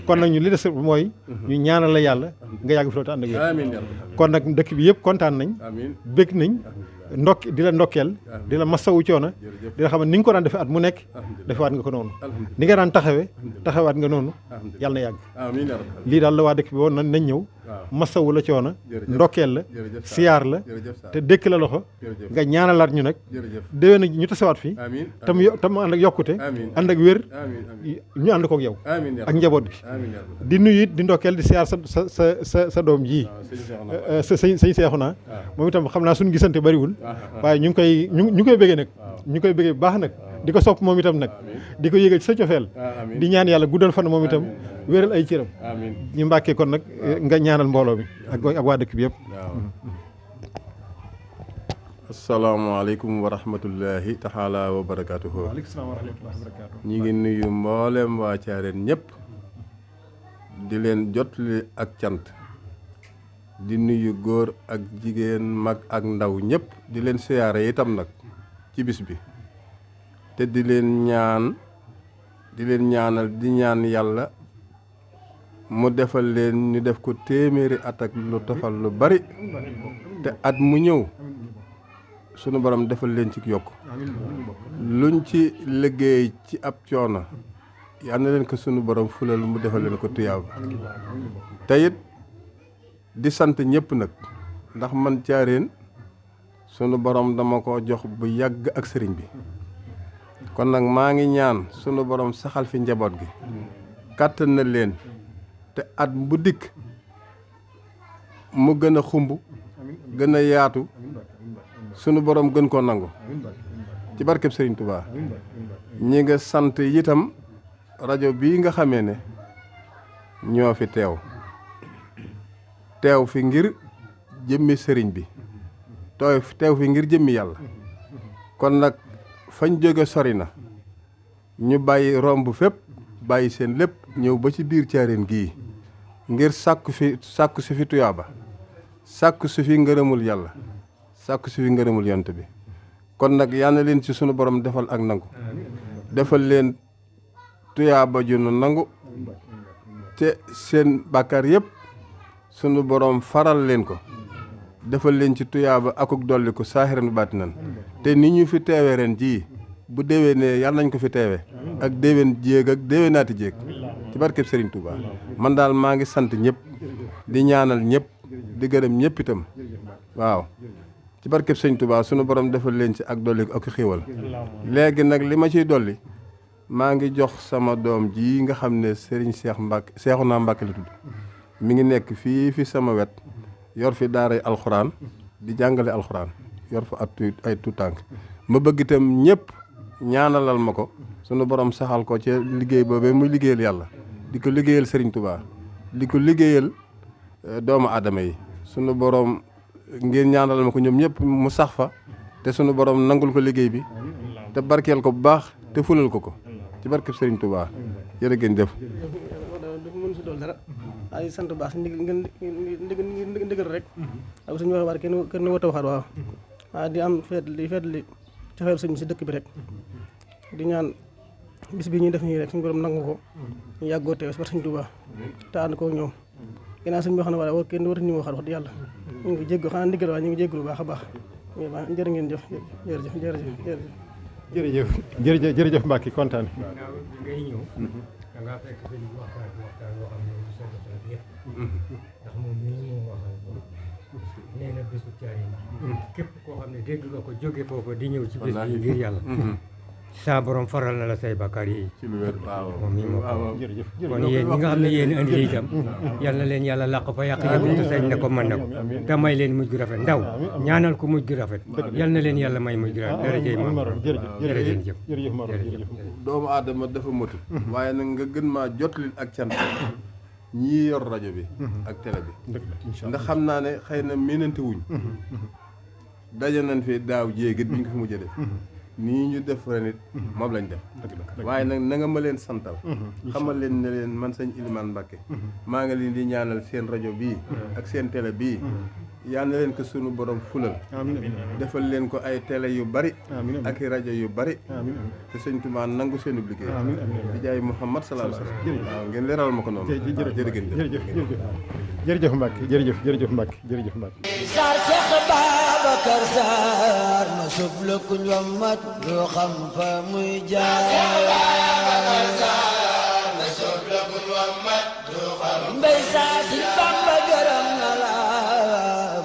A: kon nag ñu li des mooy ñu ñaanal la yàlla nga yàgg fi loolu te ànd ak yow kon nag dëkk bi yëpp kontaan nañ bég nañ di la ndokkeel di la masawu coono di la xam ne ni nga ko daan defee at mu nekk defewaat nga ko noonu ni nga daan taxawaat nga noonu yàlla na yàgg lii daal la waa dëkk bi woon nañ ñëw masawu la coono ndokkeel la siyaar la te dëkk la loxo nga ñaanalaat ñu nag déwén ñu tasewaat fii tam ànd ak yokkute ànd ak wér ñu ànd kook yow ak njaboot gi di nuyu it di ndokkeel di siyaar sa doom ji sëñ Seexuna moom itam xam naa suñu gisante bariwul waaye ñu ngi koy bëggee nag ñu koy bëggee bu baax nag di ko sopp moom itam nag di ko yëgal ci sa cofeel di ñaan yàlla guddal fan moom itam wéral ay cëram ñu mbàkkee kon nag nga ñaanal mbooloo mi ak waa dëkk bi yëpp
D: asalaamaaleykum wa rahmatullahi taala wa barakaatuhu
A: waaleykum salaam wa rahmatullahi wa barakaatuhu
D: ñi ngi nuyu mboolem waa caareen ñëpp di leen jotli ak cant di nuyu góor ak jigéen mag ak ndaw ñëpp di leen siyaare itam nag ci bis bi te di leen ñaanal di ñaan yàlla mu defal leen ñu def ko téeméeri at ak lu tofal lu bari te at mu ñëw sunu borom defal leen ci yokk luñ ci liggéey ci ab coono yal na leen ko sunu borom fulal mu defal leen ko tuyaab te it di sant ñëpp nag ndax man caareen sunu borom dama ko jox bu yàgg ak sëriñ bi kon nag maa ngi ñaan sunu borom saxal fi njaboot gi kàttan na leen te at bu dikk mu gën a xumb gën a yaatu sunu borom gën koo nangu ci barkeb Sëriñ Tuubaa ñi nga sant itam rajo bii nga xamee ne ñoo fi teew fi ngir jëmmi sëriñ bi teew fi ngir jëmmi yàlla kon nag fañ jóge sori na ñu bàyyi romb fépp bàyyi seen lépp ñëw ba ci biir caareen gii ngir sàkku si fi tuyaaba sàkku si fi ngërëmul yàlla sàkku si fi ngërëmul yont bi kon nag yal na leen ci sunu borom defal ak nangu defal leen tuyaaba ju nu nangu te seen bàkkaar yëpp sunu borom faral leen ko defal leen ci tuyaaba akuk dolli ko saaxiran baatinan te ni ñu fi teewee ren jii bu déwénee yàlla nañ ko fi teewee ak déwén jéeg ak déwénaati jéeg ci barkeb Serigne Touba man daal maa ngi sant ñëpp di ñaanal ñëpp di gërëm ñëpp itam waaw ci barkeb Serigne Touba sunu borom defal leen ci ak dolli ak xéewal léegi nag li ma ciy dolli maa ngi jox sama doom ji nga xam ne Serigne Cheikh Mbacke Cheikhouna Mbacke la tudd mi ngi nekk fii fi sama wet yor fi daaray alxuraan di jàngale alxuraan yor fa ay tuutànk ma bëgg itam ñëpp ñaanalal ma ko sunu borom saxal ko ci liggéey boobee muy liggéeyal yàlla di ko liggéeyal Serigne Touba di ko liggéeyal doomu aadama yi sunu borom ngeen ñaanalal ma ko ñoom ñëpp mu sax fa te sunu borom nangul ko liggéey bi te barkeel ko bu baax te fulal ko ci barkeb Serigne Touba jërë ngeen jëf.
E: mën si dool dara ay sant baax si ndigal rek ak suñu waxee waat kenn wata waxaat waaw di am feet li cafeel sëñ bi si dëkk bi rek di ñaan bis bi ñuy def nii rek suñu borom nangu ko ñu yàggoo teew si war sëñ Touba te ànd ko ñoom ginnaaw sëñ bi wax na waaye kenn waratu ñu waxaat wax di yàlla ñu ngi jégg xanaa ndigal waaye ñu ngi jégglu baax a baax jërë ngeen jëf
A: jërëjëf Mbacke kontaan.
F: ngay ñëw da ngaa fekk sëñ bi waxtaan loo xam ne du seen bopp yëpp ndax moom mii moom waxal nee na bésu Thiarène képp koo xam ne dégg nga ko jóge foofu di ñëw ci bés bi ngir yàlla saa borom faral na la say bakkaar yi
D: ci lu wér waaw
F: moom mii moo ko
A: jërëjëf
F: kon yéen ñi nga xam ne yéen andi itam yal na leen yàlla làq fa yàq yëpp te sañ na ko mën na ko te may leen mujj gu rafet ndaw ñaanal ko mujj gu rafet yal na leen yàlla may mujj gu rafet dërëjëy moom
A: jërëjëf
D: doomu aadama dafa motu waaye nag nga gën maa jotlil ak cant ñii yor rajo bi ak télé bi ndax xam naa ne xëy na miinante wuñ daje nañ fi daaw jéegit bi ñu ko fi mujjee def nii ñu def ren it moom lañ def waaye nag na nga ma leen santal xamal leen ne leen man sëñ Ilimane Mbacke maa ngi leen di ñaanal seen rajo bii ak seen télé bii yal na leen ko sunu borom fulal defal leen ko ay télé yu bari ak i rajo yu bari te sëñ Touba nangu seenu liggéey di jaay Muhammad sallallahu alayhi wasallam waaw ngeen leeral ma ko noonu
A: jërëjëf Mbacke jërëjëf Mbacke
G: Sarr Cheikh Babacar Sarr ma sub la kuñ wammat doo xam fa muy jaar mbay saa si Bamba gërëm na la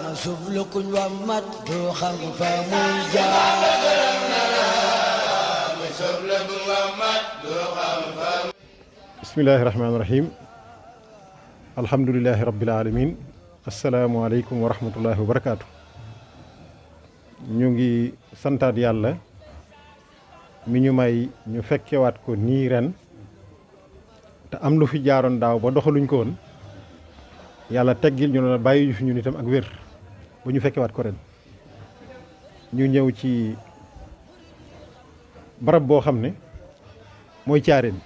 G: ma sub la kuñ wammat doo xam fa muy jaar
A: bismillahi rahmaani rahim alhamdulilahi rabbil alamin asalaamaaleykum wa rahmatullahi wa barakaatu. ñu ngi santaat yàlla mi ñu may ñu fekkewaat ko nii ren te am lu fi jaaroon daaw ba doxaluñ ko woon yàlla teggil ñu la bàyyi ñu fi ñun itam ak wér ba ñu fekkewaat ko ren ñu ñëw ci barab boo xam ne mooy Thiarène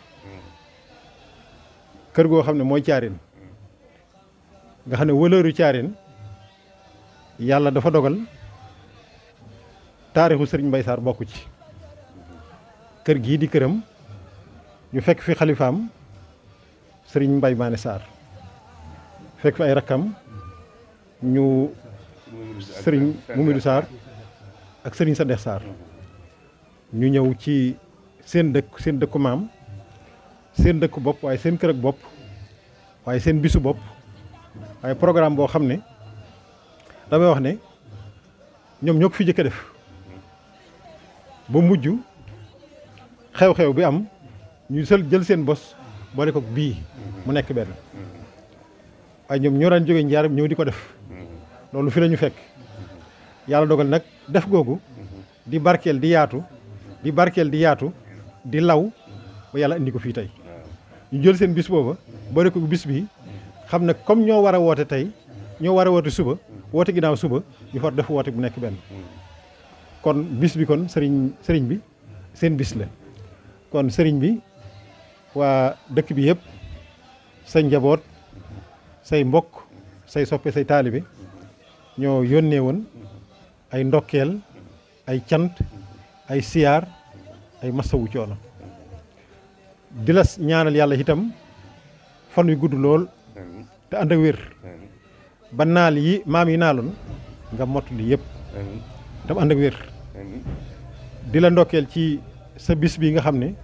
A: kër goo xam ne mooy Thiarène nga xam ne wëlëru Thiarène yàlla dafa dogal taarixu Serigne Mbaye Sarr bokk ci kër gii di këram ñu fekk fi xalifaam Serigne Mbaye Mané Sarr fekk fi ay rakkam ñu Serigne Moumidou Sarr ak Serigne Sadex Sarr ñu ñëw ci seen dëkku maam seen dëkku bopp waaye seen kër ak bopp waaye seen bisu bopp waaye programme boo xam ne damay wax ne ñoom ñoo ko fi jëkk a def ba mujj xew-xew bi am ñu jël seen bos boole ko bii mu nekk benn waaye ñoom ñoo daan jógee njaaram ñëw di ko def loolu fi la ñu fekk yàlla dogal nag def googu di barkeel di yaatu di law ba yàlla indi ko fii tey ñu jël seen bis booba boole ko bis bi xam ne comme ñoo war a woote tey ñoo war a woote suba woote ginnaaw suba ñu far def woote bu nekk benn kon bis bi kon sëriñ bi seen bis la kon sëriñ bi waa dëkk bi yëpp say njaboot say mbokk say soppe say taalibe ñoo yónnee woon ay ndokkeel ay cant ay siyaar ay masawu coono di la ñaanal yàlla itam fan wi gudd lool te ànd ak wér ba naal yi maam yi naaloon nga mottali yëpp tam ànd ak wér di la ndokkeel ci sa bis bi nga xam ne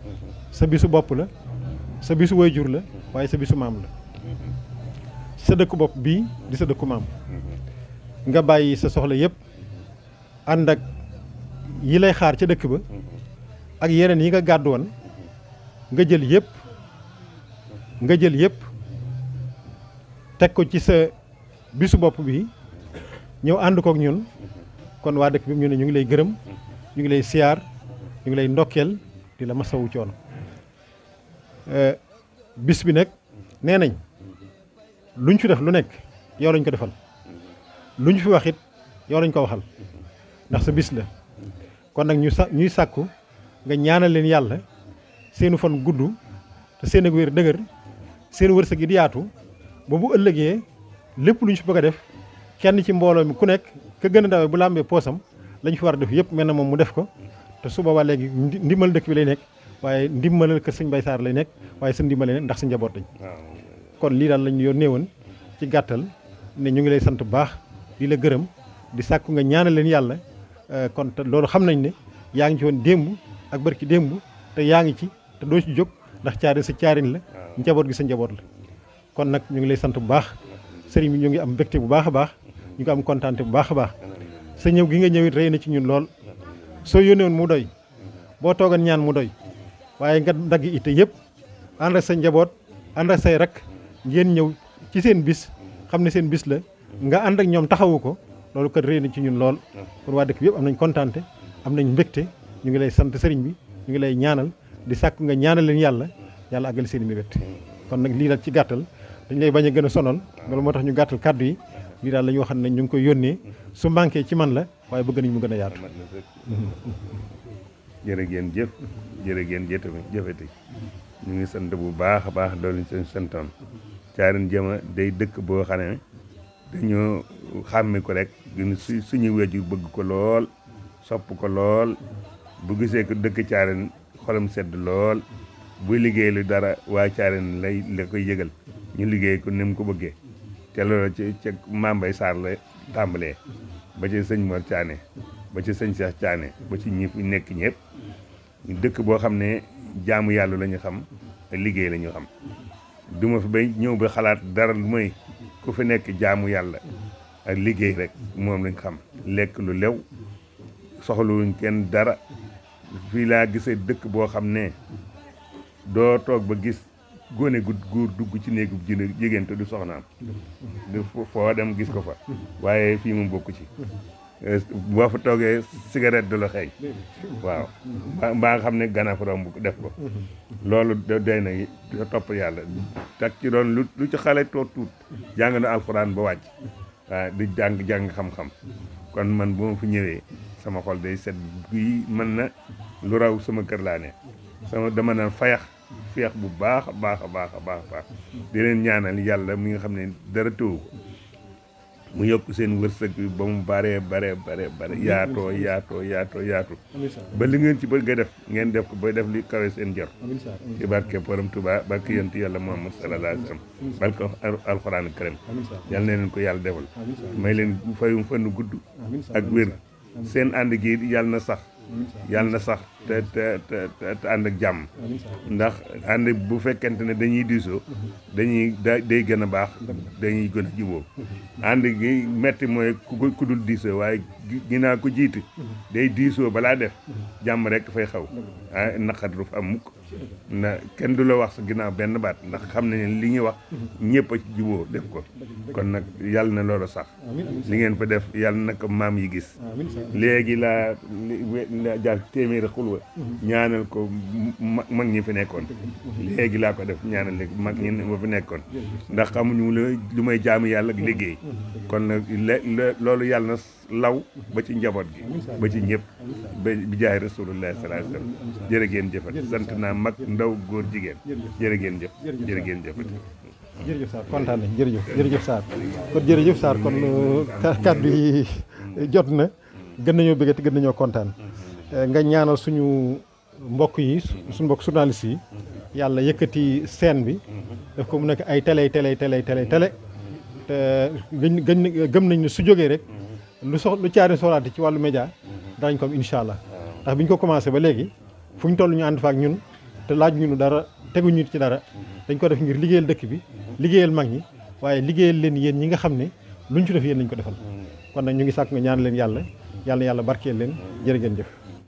A: sa bisu bopp la sa bisu waajur la waaye sa bisu maam la sa dëkku bopp bii di sa dëkku maam nga bàyyi sa soxla yëpp ànd ak yi lay xaar ca dëkk ba ak yeneen yi nga gàddu woon nga jël yëpp teg ko ci sa bisu bopp bi ñëw ànd kook ñun kon waa dëkk bi ñu ne ñu ngi lay gërëm ñu ngi lay siyaar ñu ngi lay ndokkeel di la masawu coono bis bi nag nee nañ luñ fi def lu nekk yow lañ ko defal luñ fi wax it yow lañ ko waxal ndax sa bis la kon nag ñuy sàkku nga ñaanal leen yàlla seenu fan gudd te seen ak wér dëgër seen wërsëg yi di yaatu ba bu ëllëgee lépp lu ñu fi bëgg a def kenn ci mbooloo mi ku nekk ka gën a ndawee bu làmbee poosam lañ fi war a def yëpp mel na moom mu def ko te su boobaa léegi ndimbal dëkk bi lay nekk waaye ndimbalal kër sëñ Bay Saar lay nekk waaye sa ndimbal lay nekk ndax sa njaboot lañ kon lii daal lañ yónnee woon ci gàttal ne ñu ngi lay sant bu baax di la gërëm di sàkku nga ñaanal leen yàlla kon te loolu xam nañ ne yaa ngi ci woon démb ak barki démb te yaa ngi ci te doo ci jóg ndax caarin sa caarin la njaboot gi sa njaboot la kon nag ñu ngi lay sant bu baax sëriñ bi ñu ngi am mbégte bu baax a baax ñu ngi am kontaante bu baax a baax sa ñëw gi nga ñëwit rëy na ci ñun lool soo yónnee woon mu doy boo toogan ñaan mu doy waaye nga dagg ite yëpp ànd ak sa njaboot ànd ak say rak ngeen ñëw ci seen bis xam ne seen bis la nga ànd ak ñoom taxawu ko loolu kat rëy na ci ñun lool kon waa dëkk bi yëpp am nañ kontaante am nañ mbégte ñu ngi lay sant sëriñ bi ñu ngi lay ñaanal di sàkk nga ñaanal leen yàlla àggal seen i mbégte kon nag lii daal ci gàttal dañ lay bañ a gën a sonal loolu moo tax ñu gàttal kàddu yi lii daal la ñu waxoon ne ñu ngi koy yónnee su manqué ci man la waaye bëgg nañ mu gën a yaatu.
H: jërë ngeen jëf jërë ngeen jëfati ñu ngi sant bu baax a baax doolu seen santoon Thiarène Jëma day dëkk boo xam ne dañoo xàmme ko rek gën suñu wéju bëgg ko lool sopp ko lool bu gisee ko dëkk Thiarène xolam sedd lool buy liggéey lu dara waa Thiarène la koy yëgal ñu liggéey ko ni mu ko bëggee te loolu ci Mame Mbaye Sarr la tàmbalee ba ci sëñ Mor Thiané ba ci sëñ Cheikh Thiané ba ci ñi fi nekk ñëpp dëkk boo xam ne jaamu yàlla la ñu xam liggéey la ñu xam duma fi bay ñëw ba xalaat dara lu mooy ku fi nekk jaamu yàlla ak liggéey rek moom lañ xam lekk lu lew soxluwuñ kenn dara fii laa gisee dëkk boo xam ne doo toog ba gis gone gu góor dugg ci néegu jigéen te du soxnaam foo dem gis ko fa waaye fii mu bokk ci boo fa toogee cigarette du la xeeñ waaw mbaa nga xam ne gana fa romb def ko loolu doy na topp yàlla tak ci doon lu ci xale toog tuut jàng na alxuraan ba wàcc waaw di jàng xam-xam kon man bu ma fi ñëwee sama xol day set guy mën na lu raw sama kër laa ne dama naan feex bu baax a baax di leen ñaanal yàlla mi nga xam ne dara tëwu ko mu yokk seen wërsëg bi ba mu bare yaatoo ba li ngeen ci bëgg a def ngeen def ko ba def li kawe seen jor ci barke borom Tuubaa barke yonent yàlla Muhammad sallallahu alayhi wa sallam barke alxuraan karim yàlla na leen ko yàlla defal may leen fayum fannu gudd ak wér seen ànd gi yàlla na sax te ànd ak jàmm ndax ànd bu fekkente ne dañuy diisoo day gën a baax dañuy gën a juboo ànd gi metti mooy ku dul diisoo waaye ginnaaw ko jiite day diisoo balaa def jàmm rek fay xaw naqat du fa am mukk na kenn du la wax sa ginnaaw benn baat ndax xam ne li ñuy wax ñëpp a ci juboo def ko kon nag yàlla na loolu sax li ngeen fa def yàlla na ko maam yi gis léegi laa jaar téeméeri xulwa ñaanal ko mag ñi fi nekkoon léegi laa ko def ñaanal léegi mag ñi ma fi nekkoon ndax xamuñu lu may jaamu yàlla ak liggéey kon nag loolu yàlla na law ba ci njaboot gi ba ci ñëpp bi jaay rasulullah sallallahu alayhi wasallam jërë ngeen jëfat sant naa mag ndaw góor jigéen jërë ngeen jëfat
A: jërëjëf Sarr kontaan nañ jërëjëf Sarr kon jërëjëf Sarr kon kàddu yi jot na gën nañoo bëgg te gën nañoo kontaan nga ñaanal suñu mbokk yi suñu mbokk journaliste yi yàlla yëkkati scène bi daf ko mu nekk ay télé te gëm nañ ne su jógee rek lu Thiarène soxlaate ci wàllu média danañ ko am incha allah ndax bi ñu ko commencé ba léegi fu ñu toll ñu ànd fa ak ñun te laaj ñu dara teguñu ci dara dañ ko def ngir liggéeyal dëkk bi liggéeyal mag ñi waaye liggéeyal leen yéen ñi nga xam ne luñ ci def yéen nañ ko defal kon nag ñu ngi sàkk nga ñaan leen yàlla yàlla barkeel leen jërë ngeen jëf